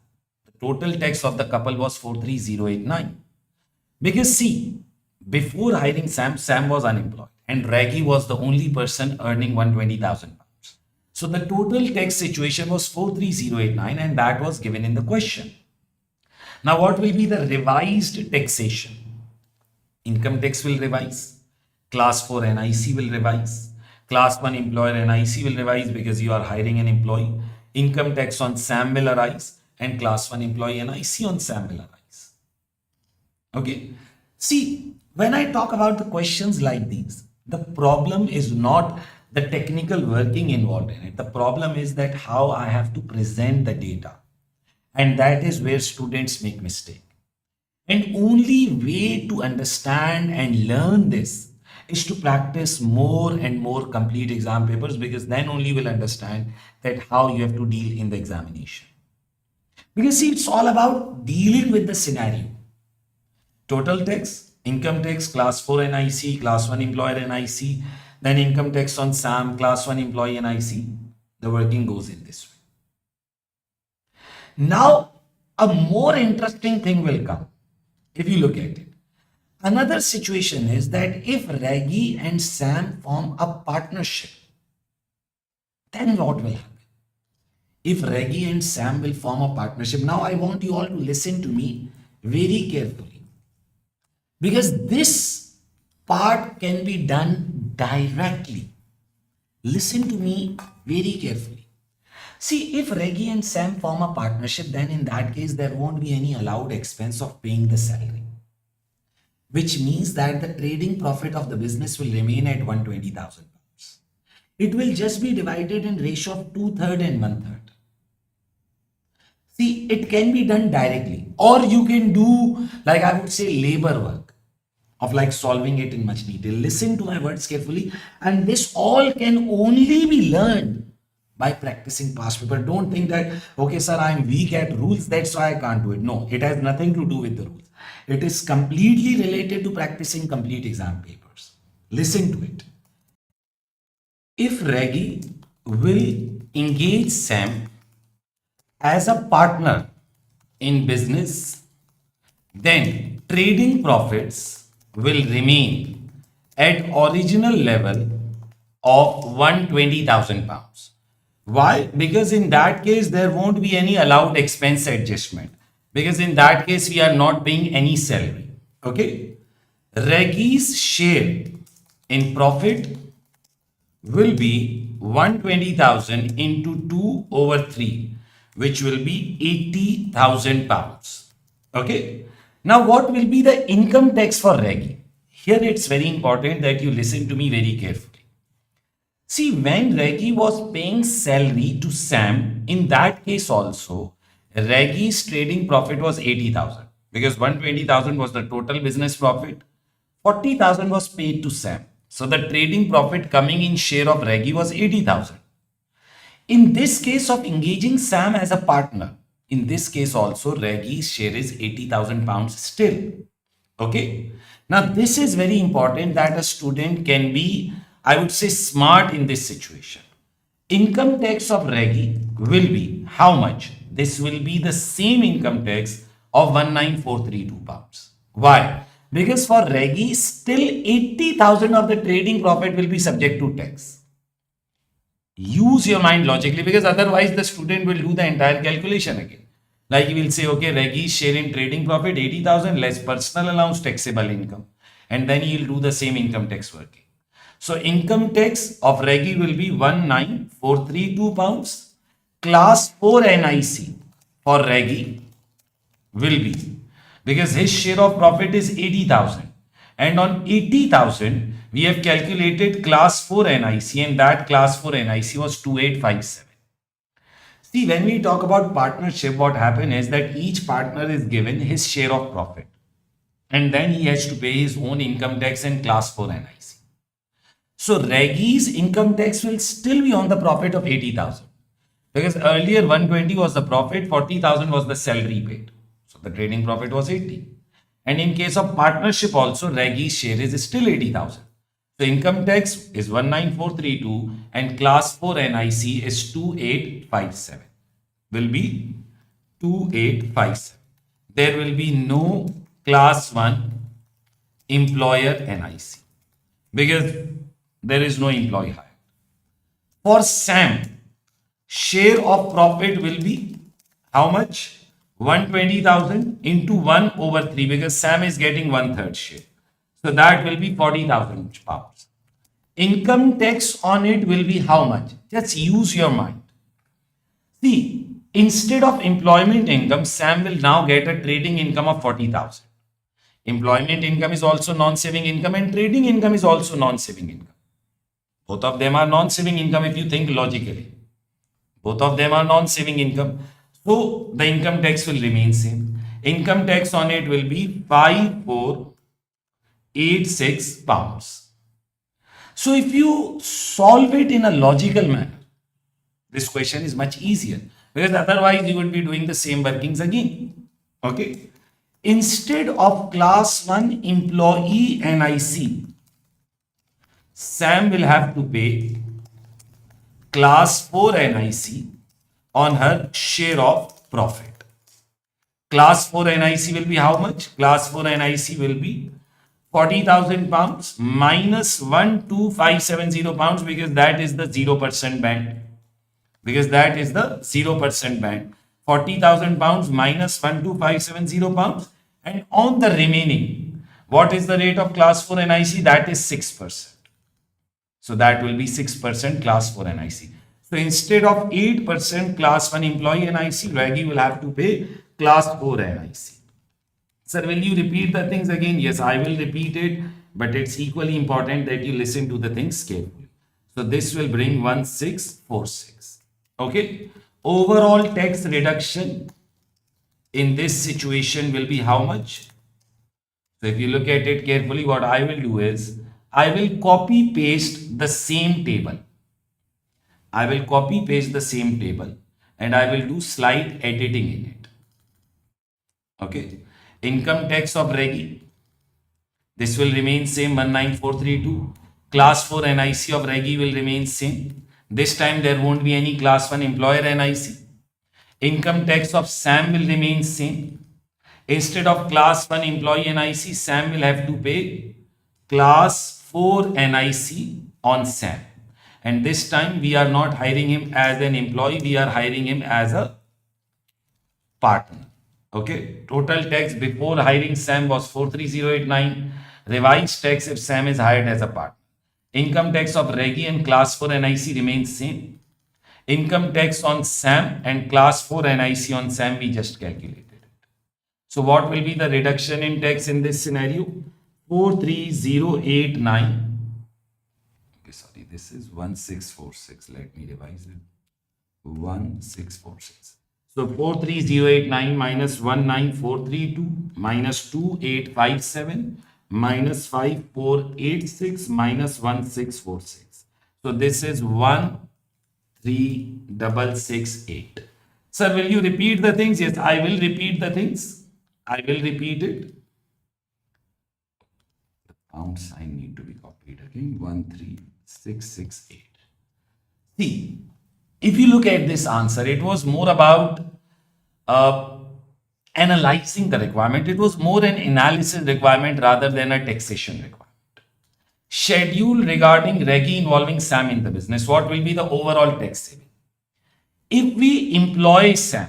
The total tax of the couple was 43089. Because see, before hiring Sam, Sam was unemployed and Regi was the only person earning 120,000 pounds. So the total tax situation was 43089 and that was given in the question. Now what will be the revised taxation? Income tax will revise, class 4 NIC will revise, class 1 employer NIC will revise because you are hiring an employee, income tax on SAM will arise and class 1 employee NIC on SAM will arise. Okay, see, when I talk about the questions like these, the problem is not the technical working involved in it. The problem is that how I have to present the data, and that is where students make mistake. And only way to understand and learn this is to practice more and more complete exam papers, because then only you will understand that how you have to deal in the examination. Because see, it's all about dealing with the scenario. Total tax, income tax, class 4 NIC, class 1 employer NIC, then income tax on SAM, class 1 employee NIC. The working goes in this way. Now, a more interesting thing will come if you look at it. Another situation is that if Regi and Sam form a partnership, then what will happen? If Regi and Sam will form a partnership, now I want you all to listen to me very carefully, because this part can be done directly. Listen to me very carefully. See, if Regi and Sam form a partnership, then in that case, there won't be any allowed expense of paying the salary, which means that the trading profit of the business will remain at 120,000 pounds. It will just be divided in ratio of 2/3 and 1/3. See, it can be done directly, or you can do, like I would say, labor work of like solving it in much detail. Listen to my words carefully, and this all can only be learned by practicing past paper. Don't think that, okay, sir, I'm weak at rules, that's why I can't do it. No, it has nothing to do with the rules. It is completely related to practicing complete exam papers. Listen to it. If Regi will engage Sam as a partner in business, then trading profits will remain at original level of 120,000 pounds. Why? Because in that case, there won't be any allowed expense adjustment. Because in that case, we are not paying any salary. Okay. Regi's share in profit will be 120,000 into 2/3, which will be 80,000 pounds. Okay. Now, what will be the income tax for Regi? Here it's very important that you listen to me very carefully. See, when Regi was paying salary to Sam, in that case also, Regi's trading profit was 80,000 because 120,000 was the total business profit. 40,000 was paid to Sam. So the trading profit coming in share of Regi was 80,000. In this case of engaging Sam as a partner, in this case also Regi's share is 80,000 pounds still. Okay. Now this is very important that a student can be, I would say, smart in this situation. Income tax of Regi will be how much? This will be the same income tax of 19,432 pounds. Why? Because for Regi, still 80,000 of the trading profit will be subject to tax. Use your mind logically, because otherwise the student will do the entire calculation again. Like he will say, okay, Regi's share in trading profit 80,000 less personal allowance taxable income. And then he will do the same income tax working. So income tax of Regi will be 19,432 pounds. Class 4 NIC for Regi will be, because his share of profit is 80,000. And on 80,000, we have calculated class 4 NIC, and that class 4 NIC was 2857. See, when we talk about partnership, what happens is that each partner is given his share of profit, and then he has to pay his own income tax and class 4 NIC. So Regi's income tax will still be on the profit of 80,000, because earlier 120 was the profit, 40,000 was the salary paid. So the trading profit was 80. And in case of partnership also, Regi's share is still 80,000. So income tax is 19,432 and class 4 NIC is 2857. Will be 2857. There will be no class 1 employer NIC because there is no employee hired. For Sam, share of profit will be how much? 120,000 into 1 over 3, because Sam is getting 1/3 share. So that will be 40,000 pounds. Income tax on it will be how much? Just use your mind. See, instead of employment income, Sam will now get a trading income of 40,000. Employment income is also non-saving income and trading income is also non-saving income. Both of them are non-saving income if you think logically. Both of them are non-saving income. So the income tax will remain same. Income tax on it will be 5,486 pounds. So if you solve it in a logical manner, this question is much easier, because otherwise you would be doing the same workings again. Okay. Instead of class 1 employee NIC, Sam will have to pay class 4 NIC on her share of profit. Class 4 NIC will be how much? Class 4 NIC will be 40,000 pounds minus 12,570 pounds, because that is the 0% band. Because that is the 0% band. 40,000 pounds minus 12,570 pounds. And on the remaining, what is the rate of class 4 NIC? That is 6%. So that will be 6% class 4 NIC. So instead of 8% class 1 employee NIC, Regi will have to pay class 4 NIC. Sir, will you repeat the things again? Yes, I will repeat it, but it's equally important that you listen to the things carefully. So this will bring 1646. Okay. Overall tax reduction in this situation will be how much? So if you look at it carefully, what I will do is I will copy paste the same table. I will copy paste the same table and I will do slight editing in it. Okay. Income tax of Regi, this will remain same 19432. Class 4 NIC of Regi will remain same. This time there won't be any class 1 employer NIC. Income tax of Sam will remain same. Instead of class 1 employee NIC, Sam will have to pay class 4 NIC on Sam. And this time we are not hiring him as an employee, we are hiring him as a partner. Okay, total tax before hiring Sam was 43089. Revised tax if Sam is hired as a partner. Income tax of Regi and class 4 NIC remains same. Income tax on Sam and class 4 NIC on Sam we just calculated it. So what will be the reduction in tax in this scenario? 43089. Okay, sorry, this is 1646. Let me revise it. 1646. So 43089 minus 19432 minus 2857 minus 5486 minus 1646. So this is 13668. Sir, will you repeat the things? Yes, I will repeat the things. I will repeat it. The pound sign need to be copied again. 13668. See, if you look at this answer, it was more about analyzing the requirement. It was more an analysis requirement rather than a taxation requirement. Schedule regarding Regi involving Sam in the business. What will be the overall tax saving? If we employ Sam,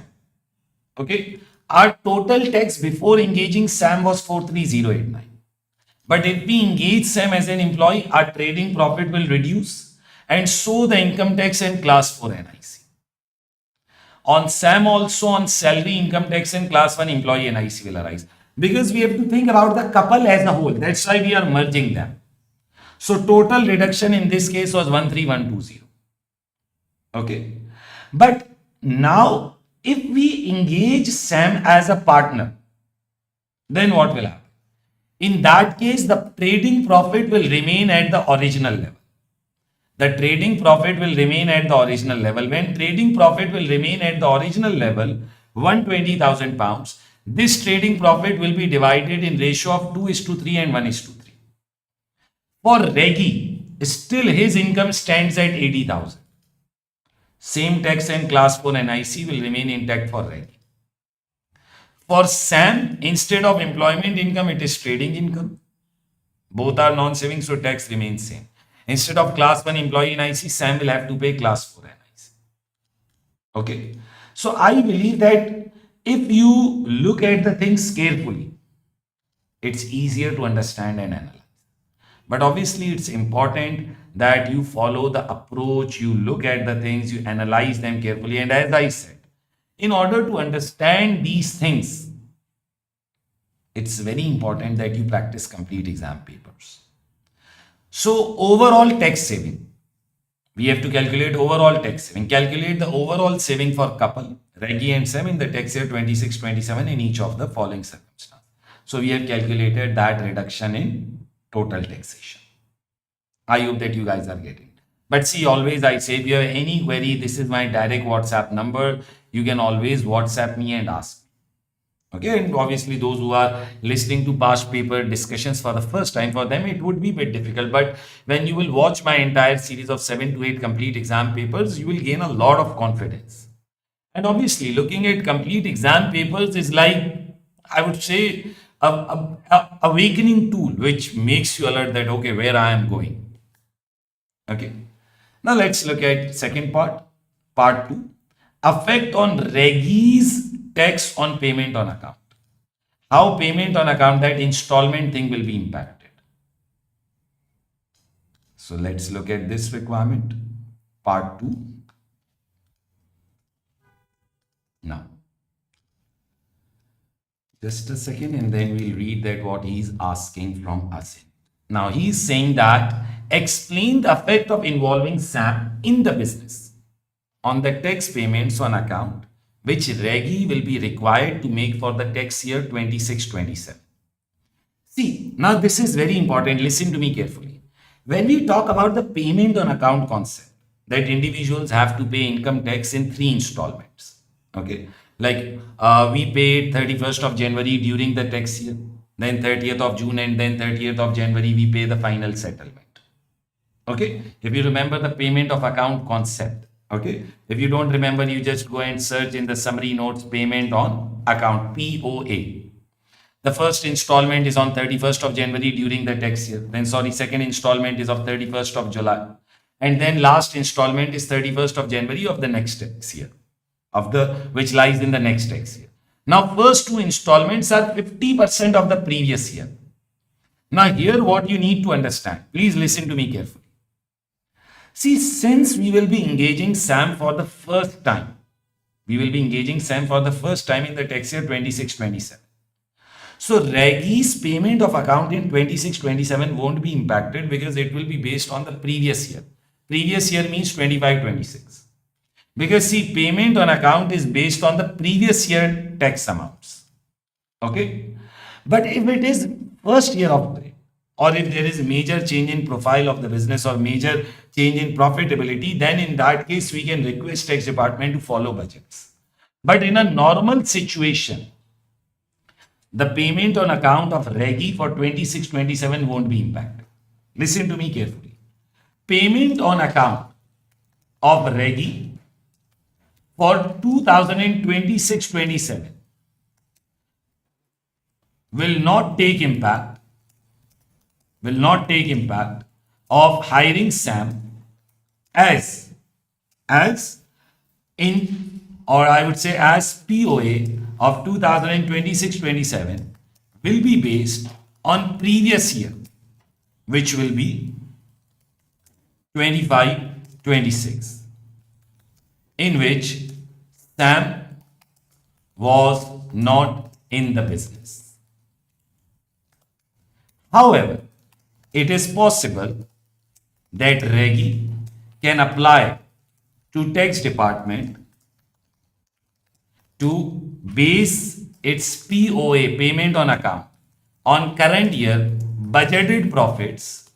okay, our total tax before engaging Sam was 43089. But if we engage Sam as an employee, our trading profit will reduce, and so the income tax and class 4 NIC. On Sam also, on salary, income tax and class 1 employee NIC will arise. Because we have to think about the couple as a whole. That's why we are merging them. So total reduction in this case was 13120. Okay. But now, if we engage Sam as a partner, then what will happen? In that case, the trading profit will remain at the original level. The trading profit will remain at the original level. When trading profit will remain at the original level, 120,000 pounds, this trading profit will be divided in ratio of 2:3 and 1:3. For Regi, still his income stands at 80,000. Same tax and class 4 NIC will remain intact for Regi. For Sam, instead of employment income, it is trading income. Both are non-saving, so tax remains same. Instead of class 1 employee NIC, Sam will have to pay class 4 NIC. Okay. So I believe that if you look at the things carefully, it's easier to understand and analyze. But obviously, it's important that you follow the approach, you look at the things, you analyze them carefully. And as I said, in order to understand these things, it's very important that you practice complete exam papers. So overall tax saving, we have to calculate overall tax saving. Calculate the overall saving for couple, Regi and Sam in the tax year 26-27 in each of the following circumstances. So we have calculated that reduction in total taxation. I hope that you guys are getting it. But see, always I say, if you have any query, this is my direct WhatsApp number. You can always WhatsApp me and ask. Okay, and obviously those who are listening to past paper discussions for the first time, for them it would be a bit difficult. But when you will watch my entire series of 7 to 8 complete exam papers, you will gain a lot of confidence. And obviously looking at complete exam papers is like, I would say, a awakening tool which makes you alert that, okay, where I am going. Okay. Now let's look at second part, part 2. Effect on Regi's tax on payment on account. How payment on account, that installment thing will be impacted. So let's look at this requirement, part 2. Now, just a second, and then we'll read that what he's asking from us. Now he's saying that explain the effect of involving Sam in the business on the tax payments on account which Regi will be required to make for the tax year 26-27. See, now this is very important. Listen to me carefully. When we talk about the payment on account concept, that individuals have to pay income tax in 3 installments. Okay, like we paid 31st of January during the tax year, then 30th of June, and then 30th of January we pay the final settlement. Okay, if you remember the payment of account concept. Okay, if you don't remember, you just go and search in the summary notes payment on account, POA. The first installment is on 31st of January during the tax year. Then second installment is of 31st of July. And then last installment is 31st of January of the next tax year, which lies in the next tax year. Now first 2 installments are 50% of the previous year. Now here what you need to understand, please listen to me carefully. See, since we will be engaging Sam for the first time, in the tax year 26-27. So Regi's payment of account in 26-27 won't be impacted because it will be based on the previous year. Previous year means 25-26. Because see, payment on account is based on the previous year tax amounts. Okay. But if it is first year of it, or if there is major change in profile of the business or major change in profitability, then in that case we can request tax department to follow budgets. But in a normal situation, the payment on account of Regi for 26-27 won't be impacted. Listen to me carefully. Payment on account of Regi for 2026-27 will not take impact of hiring Sam as in, or I would say as POA of 2026-27 will be based on previous year, which will be 25-26, in which Sam was not in the business. However, it is possible that Regi can apply to tax department to base its POA, payment on account, on current year budgeted profits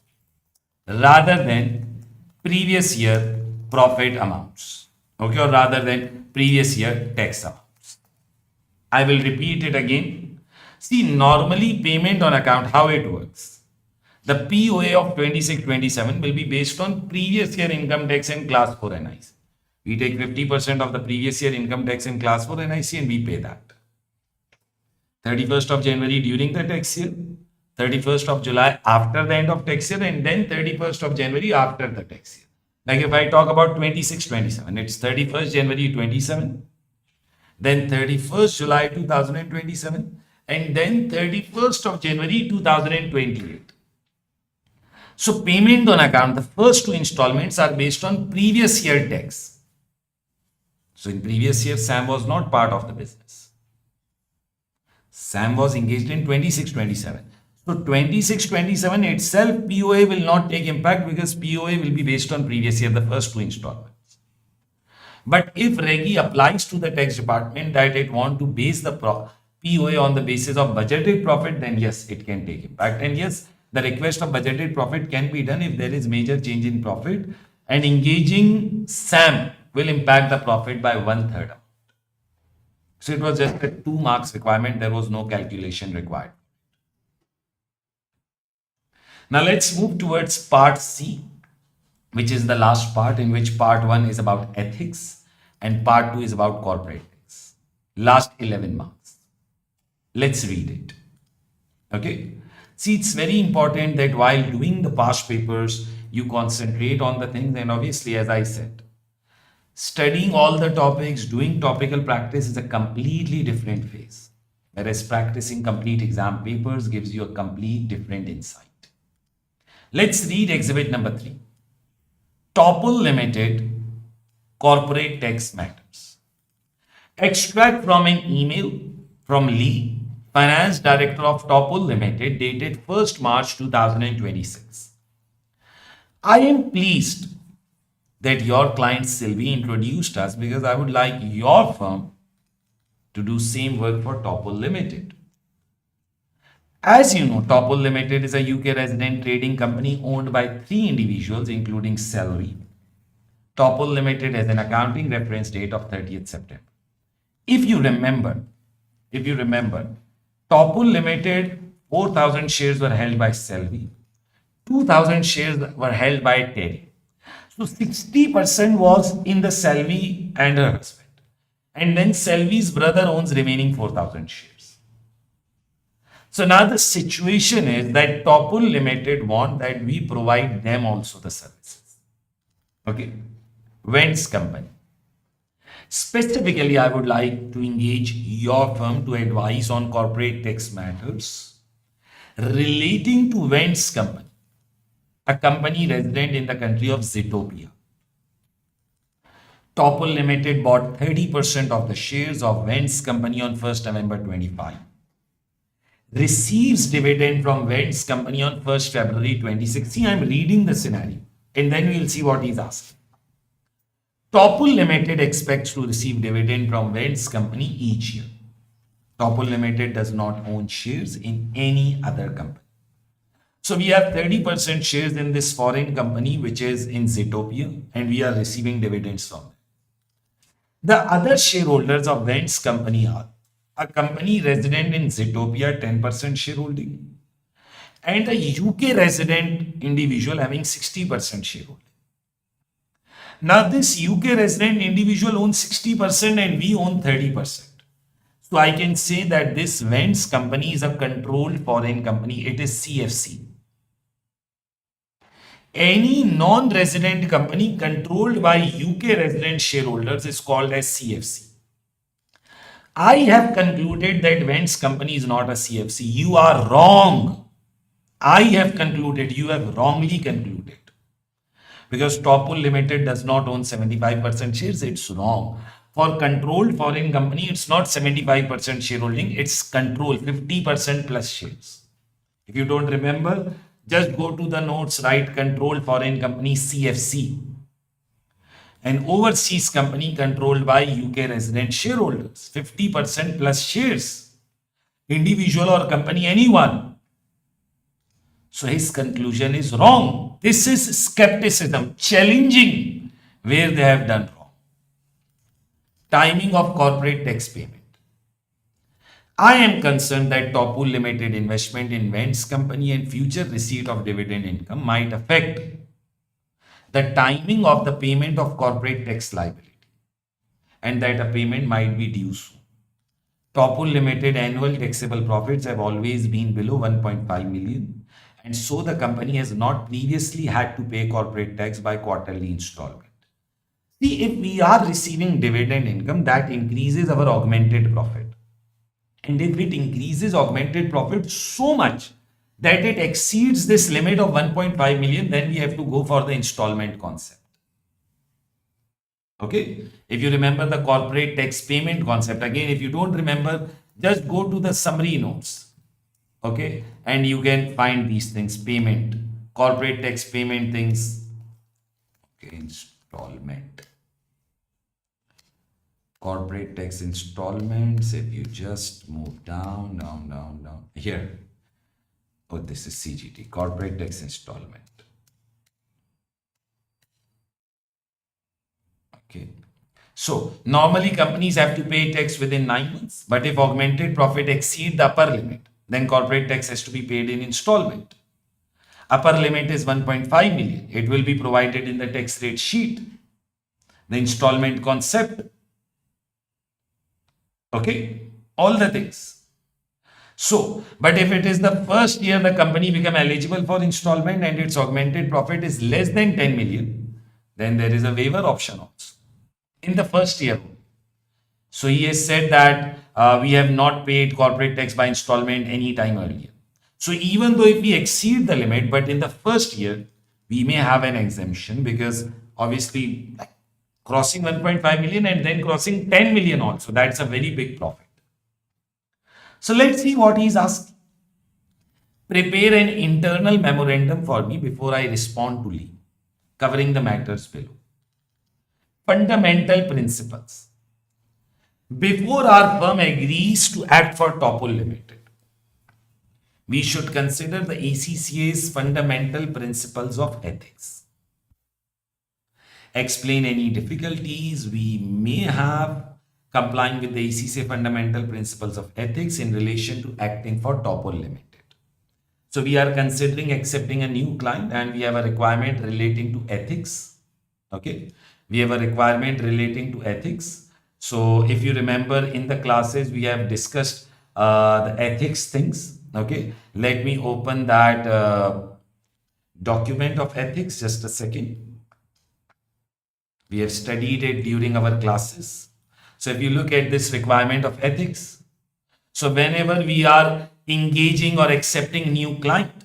rather than previous year profit amounts. Okay, or rather than previous year tax amounts. I will repeat it again. See, normally payment on account, how it works. The POA of 26-27 will be based on previous year income tax and class 4 NIC. We take 50% of the previous year income tax in class 4 NIC and we pay that. 31st of January during the tax year, 31st of July after the end of tax year, and then 31st of January after the tax year. Like if I talk about 26-27, it's 31st January 27, then 31st July 2027, and then 31st of January 2028. So payment on account, the first two installments are based on previous year tax. So in previous year, Sam was not part of the business. Sam was engaged in 26-27. So 26-27 itself, POA will not take impact because POA will be based on previous year, the first two installments. But if Regi applies to the tax department that it want to base the POA on the basis of budgeted profit, then yes, it can take impact. And yes, the request of budgeted profit can be done if there is major change in profit, and engaging Sam will impact the profit by 1/3. So it was just a 2 marks requirement. There was no calculation required. Now let's move towards part C, which is the last part, in which part 1 is about ethics and part 2 is about corporate ethics. Last 11 marks. Let's read it. Okay. See, it's very important that while doing the past papers, you concentrate on the things, and obviously, as I said, studying all the topics, doing topical practice is a completely different phase, whereas practicing complete exam papers gives you a complete different insight. Let's read exhibit number 3. Topul Limited Corporate Tax Matters. Extract from an email from Lee, Finance Director of Topul Limited, dated 1st March 2026. I am pleased that your client Sylvie introduced us because I would like your firm to do same work for Topul Limited. As you know, Topul Limited is a UK resident trading company owned by 3 individuals, including Sylvie. Topul Limited has an accounting reference date of 30th September. If you remember, Topul Limited, 4,000 shares were held by Sylvie, 2,000 shares were held by Terry. So 60% was in the Sylvie and her husband. And then Sylvie's brother owns remaining 4,000 shares. So now the situation is that Topul Limited want that we provide them also the services. Okay. Vents company. Specifically, I would like to engage your firm to advise on corporate tax matters relating to Vents company, a company resident in the country of Zetopia. Topul Limited bought 30% of the shares of Vents company on 1st November 25. receives dividend from Vents company on 1st February 2016. I'm reading the scenario and then we'll see what he's asking. Topul Limited expects to receive dividend from Vents company each year. Topul Limited does not own shares in any other company. So we have 30% shares in this foreign company, which is in Zetopia, and we are receiving dividends from them. The other shareholders of Vents company are a company resident in Zetopia, 10% shareholding, and a UK resident individual having 60% shareholding. Now, this UK resident individual owns 60% and we own 30%. So I can say that this Vents company is a controlled foreign company. It is CFC. Any non-resident company controlled by UK resident shareholders is called as CFC. I have concluded that Vents company is not a CFC. You are wrong. I have concluded, you have wrongly concluded. Because Topul Limited does not own 75% shares, it's wrong. For controlled foreign company, it's not 75% shareholding, it's control 50% plus shares. If you don't remember, just go to the notes, write controlled foreign company CFC. An overseas company controlled by UK resident shareholders, 50% plus shares. Individual or company, anyone. So his conclusion is wrong. This is skepticism, challenging where they have done wrong. Timing of corporate tax payment. I am concerned that Topul Limited investment in Vents company and future receipt of dividend income might affect the timing of the payment of corporate tax liability and that a payment might be due soon. Topul Limited annual taxable profits have always been below 1.5 million and so the company has not previously had to pay corporate tax by quarterly installment. See, if we are receiving dividend income, that increases our augmented profit. And if it increases augmented profit so much that it exceeds this limit of 1.5 million, then we have to go for the installment concept. Okay. If you remember the corporate tax payment concept, again, if you don't remember, just go to the summary notes. Okay. And you can find these things, payment, corporate tax payment things. Okay. Installment. Corporate tax installments, if you just move down here. Oh, this is CGT, corporate tax installment. Okay. So normally companies have to pay tax within 9 months, but if augmented profit exceed the upper limit, then corporate tax has to be paid in installment. Upper limit is 1.5 million. It will be provided in the tax rate sheet. The installment concept. Okay, all the things. So, but if it is the first year the company become eligible for installment and its augmented profit is less than 10 million, then there is a waiver option also in the first year. So he has said that we have not paid corporate tax by installment any time earlier. So even though if we exceed the limit, but in the first year, we may have an exemption because obviously crossing 1.5 million and then crossing 10 million also. That's a very big profit. So let's see what he's asking. Prepare an internal memorandum for me before I respond to Lee, covering the matters below. Fundamental principles. Before our firm agrees to act for Topul Limited, we should consider the ACCA's fundamental principles of ethics. Explain any difficulties we may have complying with the ACCA fundamental principles of ethics in relation to acting for Topul Limited. So we are considering accepting a new client and we have a requirement relating to ethics. Okay. We have a requirement relating to ethics. So if you remember in the classes, we have discussed the ethics things. Okay. Let me open that document of ethics. Just a second. We have studied it during our classes. So if you look at this requirement of ethics, so whenever we are engaging or accepting new client,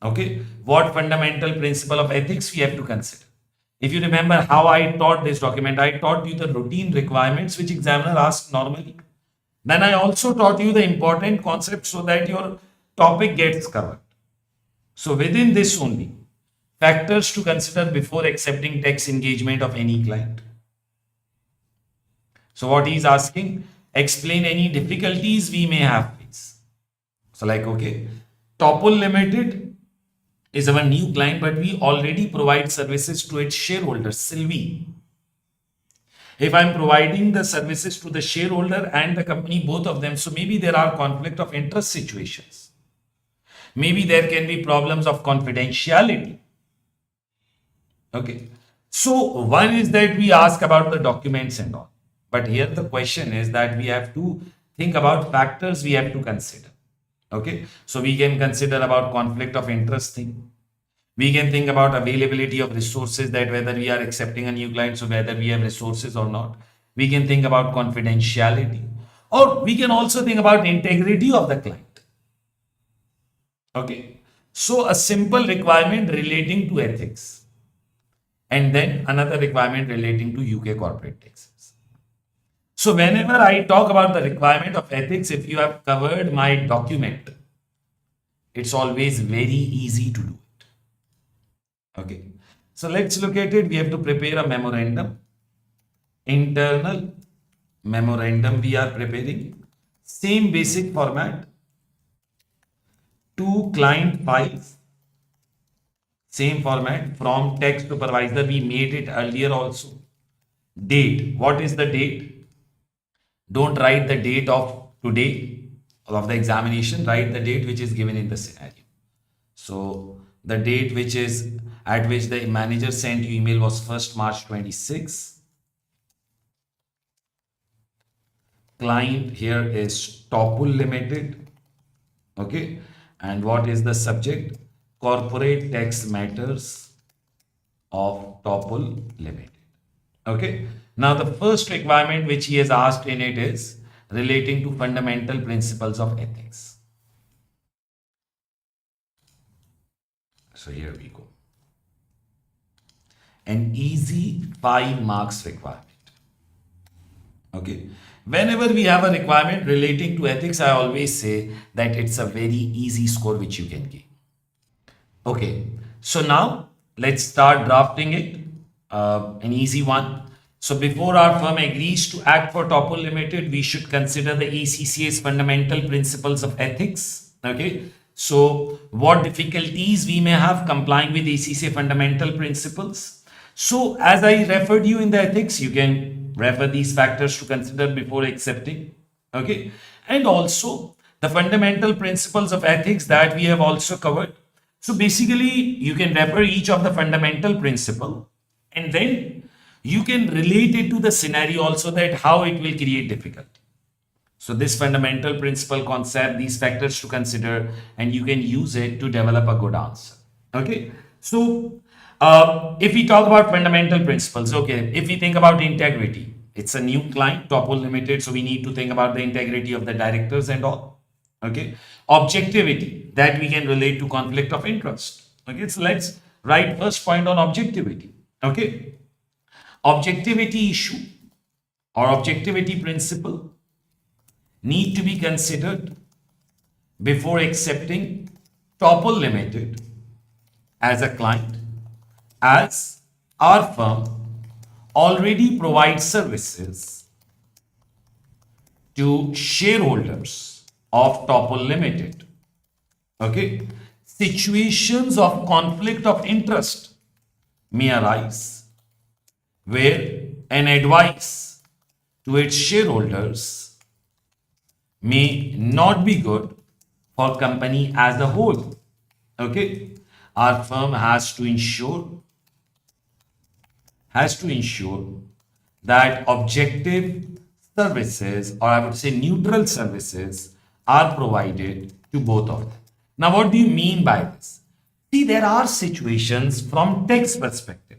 okay, what fundamental principle of ethics we have to consider? If you remember how I taught this document, I taught you the routine requirements which examiner asks normally. Then I also taught you the important concepts so that your topic gets covered. So within this only, factors to consider before accepting tax engagement of any client. So what he is asking, explain any difficulties we may have faced. So like, okay, Topul Limited is our new client, but we already provide services to its shareholders, Sylvie. If I'm providing the services to the shareholder and the company, both of them, so maybe there are conflict of interest situations. Maybe there can be problems of confidentiality. Okay. So one is that we ask about the documents and all. But here the question is that we have to think about factors we have to consider. Okay. So we can consider about conflict of interest thing. We can think about availability of resources, that whether we are accepting a new client, so whether we have resources or not. We can think about confidentiality, or we can also think about integrity of the client. Okay. So a simple requirement relating to ethics, and then another requirement relating to UK corporate taxes. So whenever I talk about the requirement of ethics, if you have covered my document, it's always very easy to do it. Okay. So let's look at it. We have to prepare a memorandum. Internal memorandum we are preparing. Same basic format. 2 client files. Same format. From tax supervisor, we made it earlier also. Date. What is the date? Don't write the date of today of the examination. Write the date which is given in the scenario. So the date which is at which the manager sent you email was 1st March 26. Client here is Topul Limited. Okay. And what is the subject? Corporate tax matters of Topul Limited. Okay. Now the first requirement which he has asked in it is relating to fundamental principles of ethics. So here we go. An easy 5 marks requirement. Okay. Whenever we have a requirement relating to ethics, I always say that it's a very easy score which you can gain. Okay. So now let's start drafting it. An easy one. So before our firm agrees to act for Topul Limited, we should consider the ACCA's fundamental principles of ethics. Okay. So what difficulties we may have complying with ACCA fundamental principles. So as I referred you in the ethics, you can refer these factors to consider before accepting. Okay. And also the fundamental principles of ethics that we have also covered. So basically you can refer each of the fundamental principle, and then you can relate it to the scenario also, that how it will create difficulty. So this fundamental principle concept, these factors to consider, and you can use it to develop a good answer. Okay. So if we talk about fundamental principles, okay, if we think about integrity, it's a new client, Topul Limited, so we need to think about the integrity of the directors and all. Okay. Objectivity, that we can relate to conflict of interest. Okay. So let's write first point on objectivity. Okay. Objectivity issue or objectivity principle need to be considered before accepting Topul Limited as a client, as our firm already provides services to shareholders of Topul Limited. Okay. Situations of conflict of interest may arise where an advice to its shareholders may not be good for company as a whole. Okay. Our firm has to ensure that objective services, or I would say neutral services, are provided to both of them. Now, what do you mean by this? See, there are situations from tax perspective.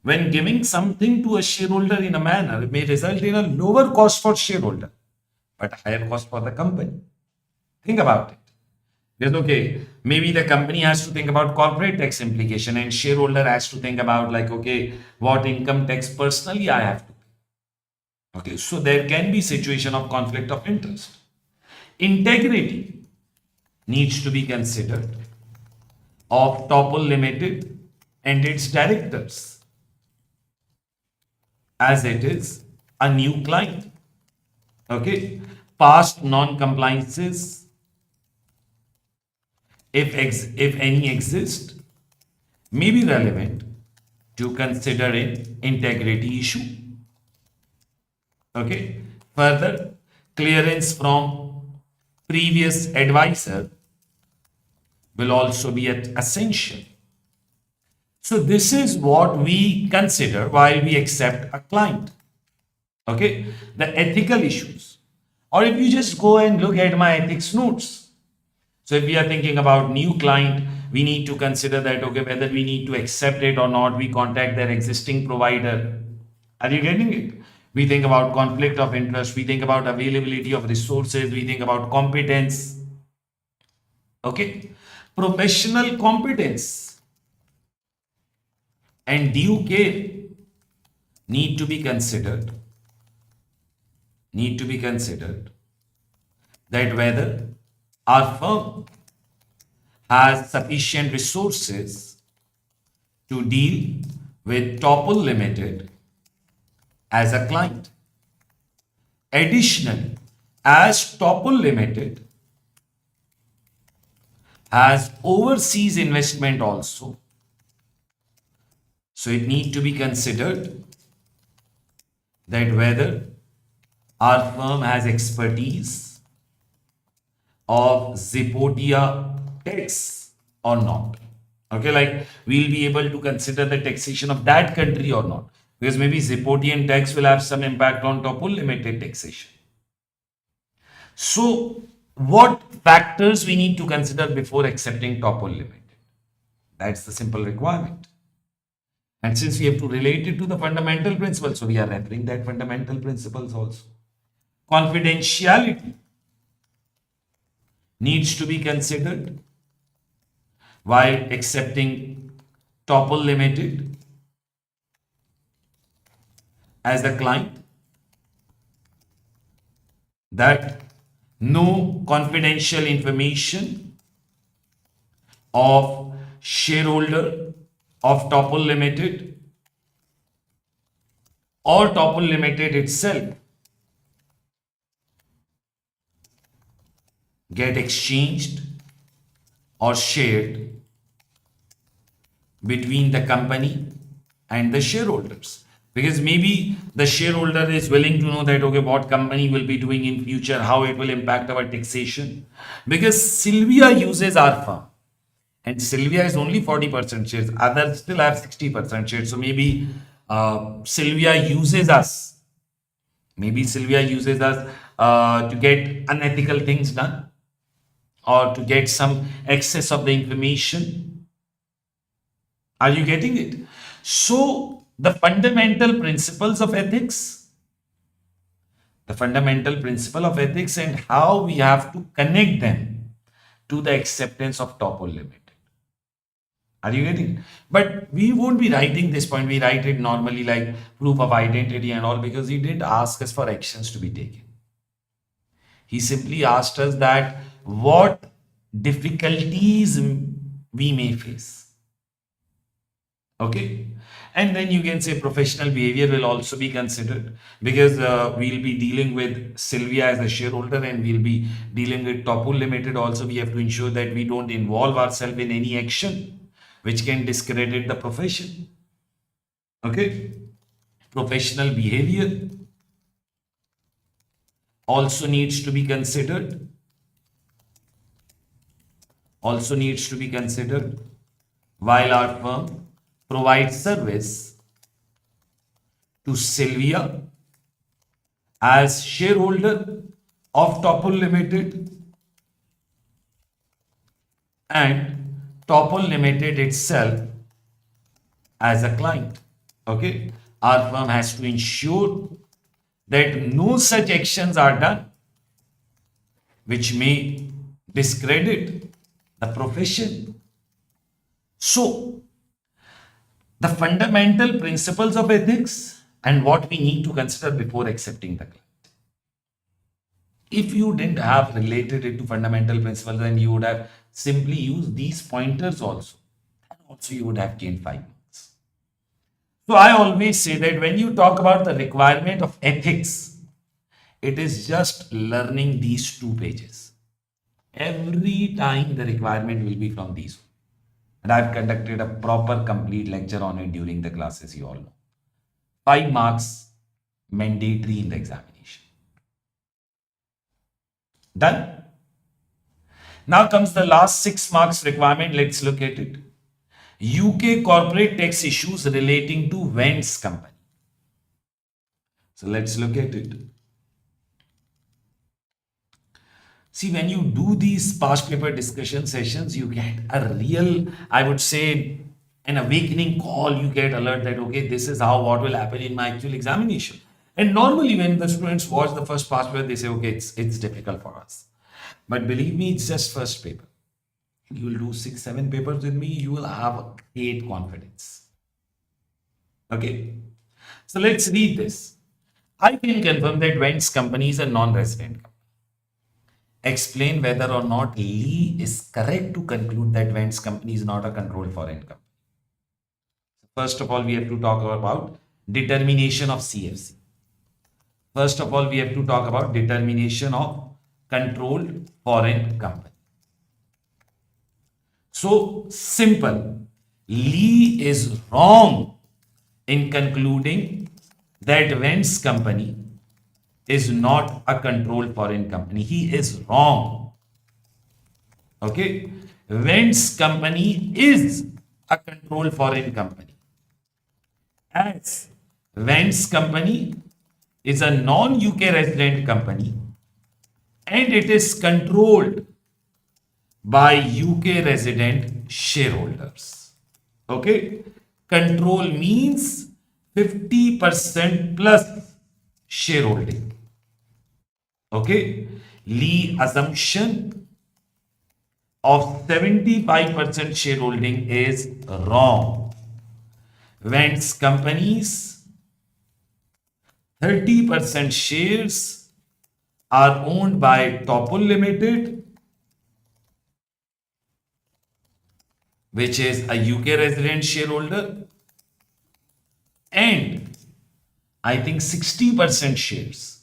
When giving something to a shareholder in a manner, it may result in a lower cost for shareholder, but higher cost for the company. Think about it. Yes, okay, maybe the company has to think about corporate tax implication, and shareholder has to think about, like, okay, what income tax personally I have to pay. Okay, so there can be situation of conflict of interest. Integrity needs to be considered of Topul Limited and its directors, as it is a new client. Okay, past non-compliances, if any exist, may be relevant to consider an integrity issue. Okay, further, clearance from previous advisor will also be essential. So this is what we consider while we accept a client. Okay, the ethical issues. Or if you just go and look at my ethics notes. So if we are thinking about new client, we need to consider that, okay, whether we need to accept it or not, we contact their existing provider. Are you getting it? We think about conflict of interest, we think about availability of resources, we think about competence. Okay, professional competence and due care need to be considered. That whether our firm has sufficient resources to deal with Topul Limited as a client. Additionally, as Topul Limited has overseas investment also, so it need to be considered that whether our firm has expertise of Zipotia tax or not. Okay, like we'll be able to consider the taxation of that country or not, because maybe Zipotian tax will have some impact on Topul Limited taxation. So what factors we need to consider before accepting Topul Limited? That's the simple requirement. And since we have to relate it to the fundamental principles, so we are referring that fundamental principles also. Confidentiality needs to be considered while accepting Topul Limited as the client, that no confidential information of shareholder of Topul Limited or Topul Limited itself get exchanged or shared between the company and the shareholders, because maybe the shareholder is willing to know that, okay, what company will be doing in future, how it will impact our taxation, because Sylvia uses our firm and Sylvia is only 40% shares, others still have 60% shares. So maybe Sylvia uses us to get unethical things done or to get some excess of the information. Are you getting it? So the fundamental principles of ethics, and how we have to connect them to the acceptance of Topul Limited. Are you getting it? But we won't be writing this point. We write it normally like proof of identity and all, because he didn't ask us for actions to be taken. He simply asked us that what difficulties we may face. Okay, and then you can say professional behavior will also be considered, because we'll be dealing with Sylvia as a shareholder and we'll be dealing with Topul Limited also. We have to ensure that we don't involve ourselves in any action which can discredit the profession. Okay, professional behavior also needs to be considered. While our firm provides service to Sylvia as shareholder of Topul Limited and Topul Limited itself as a client. Okay, our firm has to ensure that no such actions are done which may discredit the profession. So the fundamental principles of ethics and what we need to consider before accepting the client. If you didn't have related it to fundamental principles, then you would have simply used these pointers also. And also you would have gained 5 marks. So I always say that when you talk about the requirement of ethics, it is just learning these 2 pages. Every time the requirement will be from these. And I've conducted a proper complete lecture on it during the classes, you all know. 5 marks mandatory in the examination. Done? Now comes the last 6 marks requirement. Let's look at it. UK corporate tax issues relating to Vents company. So let's look at it. See, when you do these past paper discussion sessions, you get a real, I would say, an awakening call. You get alert that, okay, this is how what will happen in my actual examination. And normally when the students watch the first past paper, they say, okay, it's difficult for us. But believe me, it's just first paper. You will do 6, 7 papers with me, you will have great confidence. Okay. So let's read this. I can confirm that Vents company is a non-resident company. Explain whether or not Lee is correct to conclude that Vents company is not a controlled foreign company. First of all, we have to talk about determination of CFC. First of all, we have to talk about determination of controlled foreign company. So simple. Lee is wrong in concluding that Vents company is not a controlled foreign company. He is wrong. Okay. Vents company is a controlled foreign company. As Vents company is a non-UK resident company and it is controlled by UK resident shareholders. Okay. Control means 50% plus shareholding. Okay. Lee assumption of 75% shareholding is wrong. Vents companies 30% shares are owned by Topul Ltd, which is a UK resident shareholder, and I think 60% shares,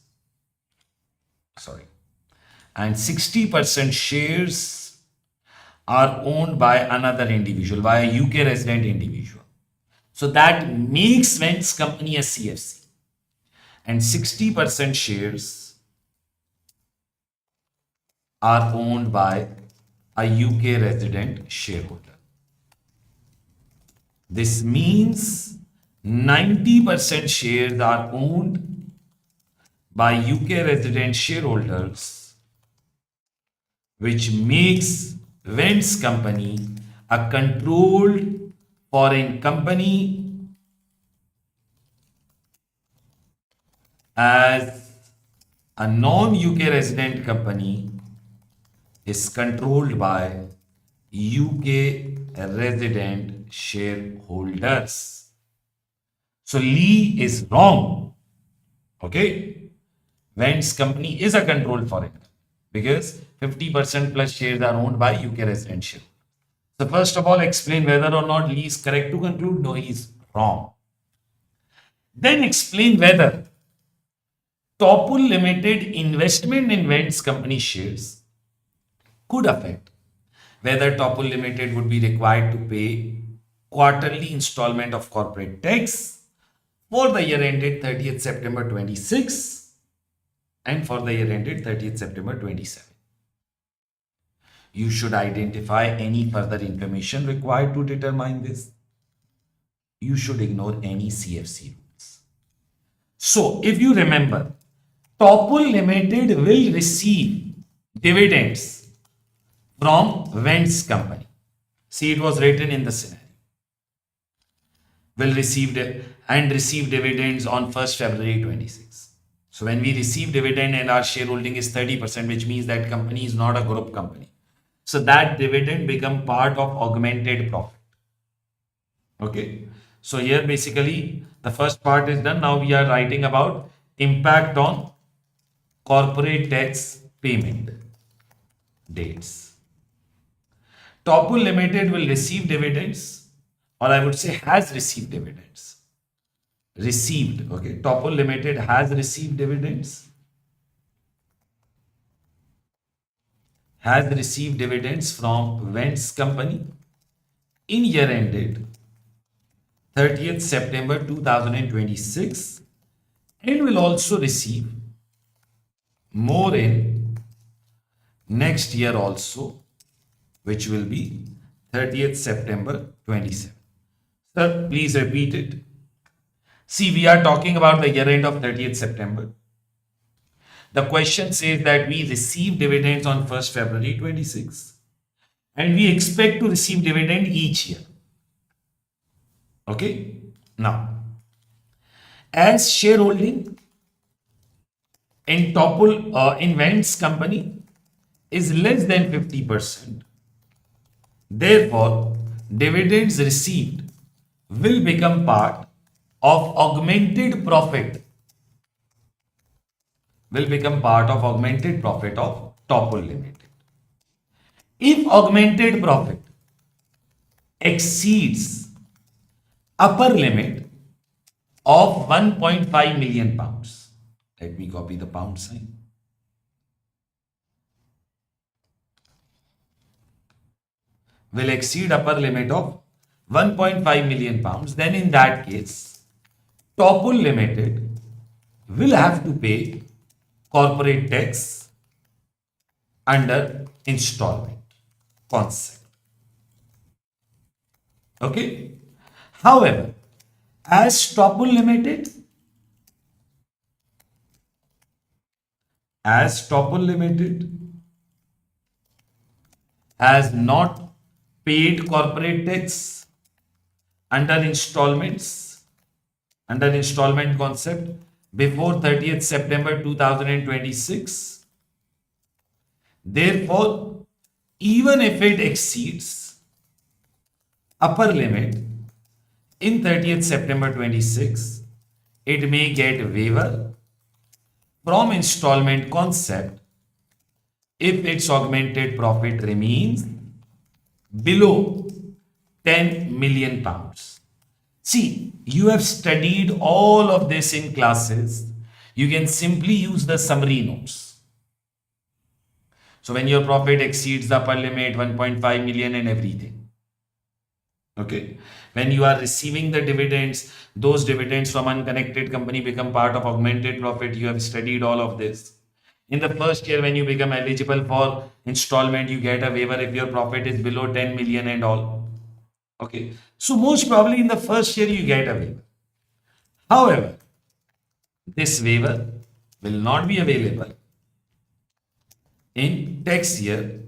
and 60% shares are owned by another individual, by a UK resident individual. So that makes Vents company a CFC, and 60% shares are owned by a UK resident shareholder. This means 90% shares are owned by UK resident shareholders, which makes Vents company a controlled foreign company, as a non-UK resident company is controlled by UK resident shareholders. So Lee is wrong. Okay. Vents company is a controlled foreign company because 50% plus shares are owned by UK resident shareholders. So first of all, explain whether or not Lee is correct to conclude. No, he is wrong. Then explain whether Topul Limited investment in Vents company shares could affect whether Topul Limited would be required to pay quarterly installment of corporate tax for the year ended 30th September 26 and for the year ended 30th September 27. You should identify any further information required to determine this. You should ignore any CFC rules. So, if you remember, Topul Limited will receive dividends from Vents company. See, it was written in the scenario. Will receive dividends on 1st February 26. So when we receive dividend and our shareholding is 30%, which means that company is not a group company. So that dividend become part of augmented profit. Okay. So here basically the first part is done. Now we are writing about impact on corporate tax payment dates. Topul Limited will receive dividends, or I would say has received dividends. Received, okay. Topul Limited has received dividends. Has received dividends from Vents Company in year ended 30th September 2026 and will also receive more in next year also, which will be 30th September 27. Sir, please repeat it. See, we are talking about the year end of 30th September. The question says that we receive dividends on 1st February 26 and we expect to receive dividend each year. Okay. Now, as shareholding in Topul Invents company is less than 50%, therefore, dividends received will become part of augmented profit. Will become part of augmented profit of Topul Limited. If augmented profit exceeds upper limit of 1.5 million pounds. Let me copy the pound sign. Will exceed upper limit of 1.5 million pounds, then in that case, Topul Limited will have to pay corporate tax under installment concept. Okay. However, as Topul Limited has not paid corporate tax under installment concept before 30th September 2026. Therefore, even if it exceeds upper limit in 30th September 26, it may get waiver from installment concept if its augmented profit remains below 10 million pounds. See, you have studied all of this in classes. You can simply use the summary notes. So when your profit exceeds the upper limit, 1.5 million and everything. Okay. When you are receiving the dividends, those dividends from unconnected company become part of augmented profit. You have studied all of this. In the first year, when you become eligible for installment, you get a waiver if your profit is below 10 million and all. Okay. So most probably in the first year, you get a waiver. However, this waiver will not be available in tax year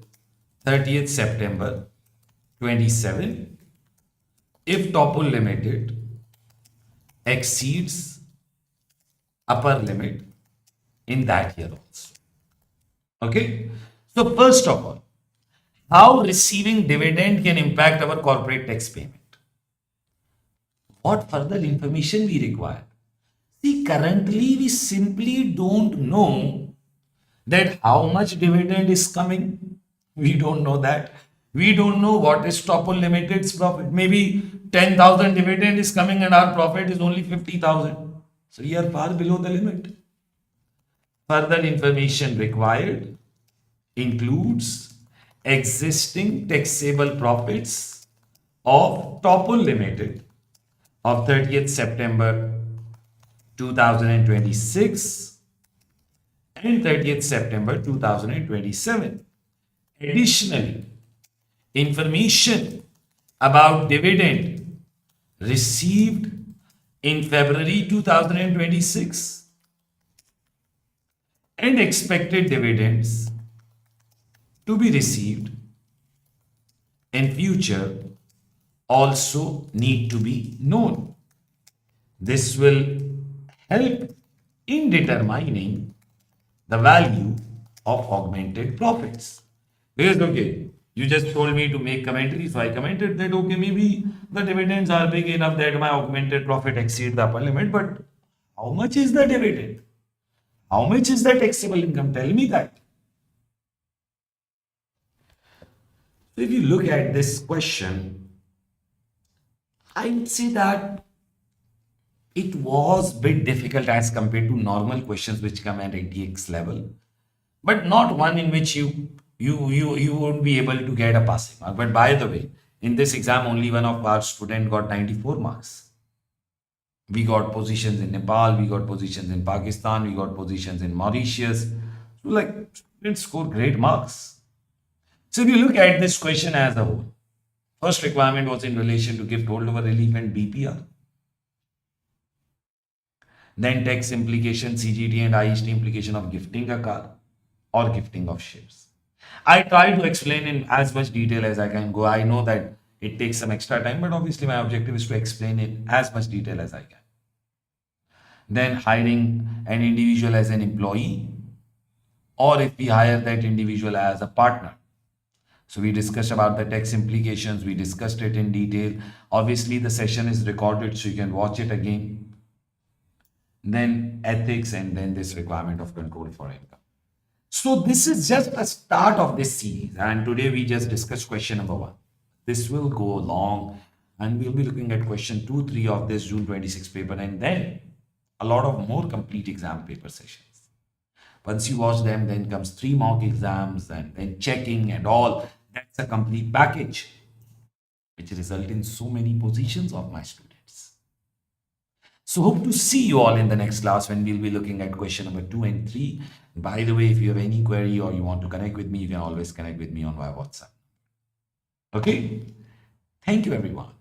30th September 27 if Topul Limited exceeds upper limit in that year also. Okay. So first of all, how receiving dividend can impact our corporate tax payment? What further information we require? See, currently we simply don't know that how much dividend is coming. We don't know that. We don't know what is Topul Limited's profit. Maybe 10,000 dividend is coming and our profit is only 50,000. So we are far below the limit. Further information required includes existing taxable profits of Topul Limited of 30th September 2026 and 30th September 2027. Additionally, information about dividend received in February 2026 and expected dividends to be received in future also need to be known. This will help in determining the value of augmented profits. Because, okay, You just told me to make commentary, so I commented that okay, maybe the dividends are big enough that my augmented profit exceed the upper limit, but how much is the dividend? How much is the taxable income? Tell me that. So if you look at this question, I would say that it was a bit difficult as compared to normal questions which come at ATX level, but not one in which you won't be able to get a passing mark. But by the way, in this exam, only one of our student got 94 marks. We got positions in Nepal, we got positions in Pakistan, we got positions in Mauritius. So like students score great marks. So if you look at this question as a whole, first requirement was in relation to gift holdover relief and BPR. Then tax implication, CGT and IST implication of gifting a car or gifting of shares. I try to explain in as much detail as I can go. I know that it takes some extra time, but obviously my objective is to explain it as much detail as I can. Then hiring an individual as an employee, or if we hire that individual as a partner. So we discussed about the tax implications, we discussed it in detail. Obviously the session is recorded so you can watch it again. Then ethics, and then this requirement of control for income. So this is just a start of this series, and today we just discussed question number 1. This will go long and we'll be looking at question 2, 3 of this June 26 paper, and then a lot of more complete exam paper sessions. Once you watch them, then comes 3 mock exams and then checking and all. That's a complete package which result in so many positions of my students. So hope to see you all in the next class when we'll be looking at question number 2 and 3. By the way, if you have any query or you want to connect with me, you can always connect with me on via WhatsApp. Okay? Thank you everyone.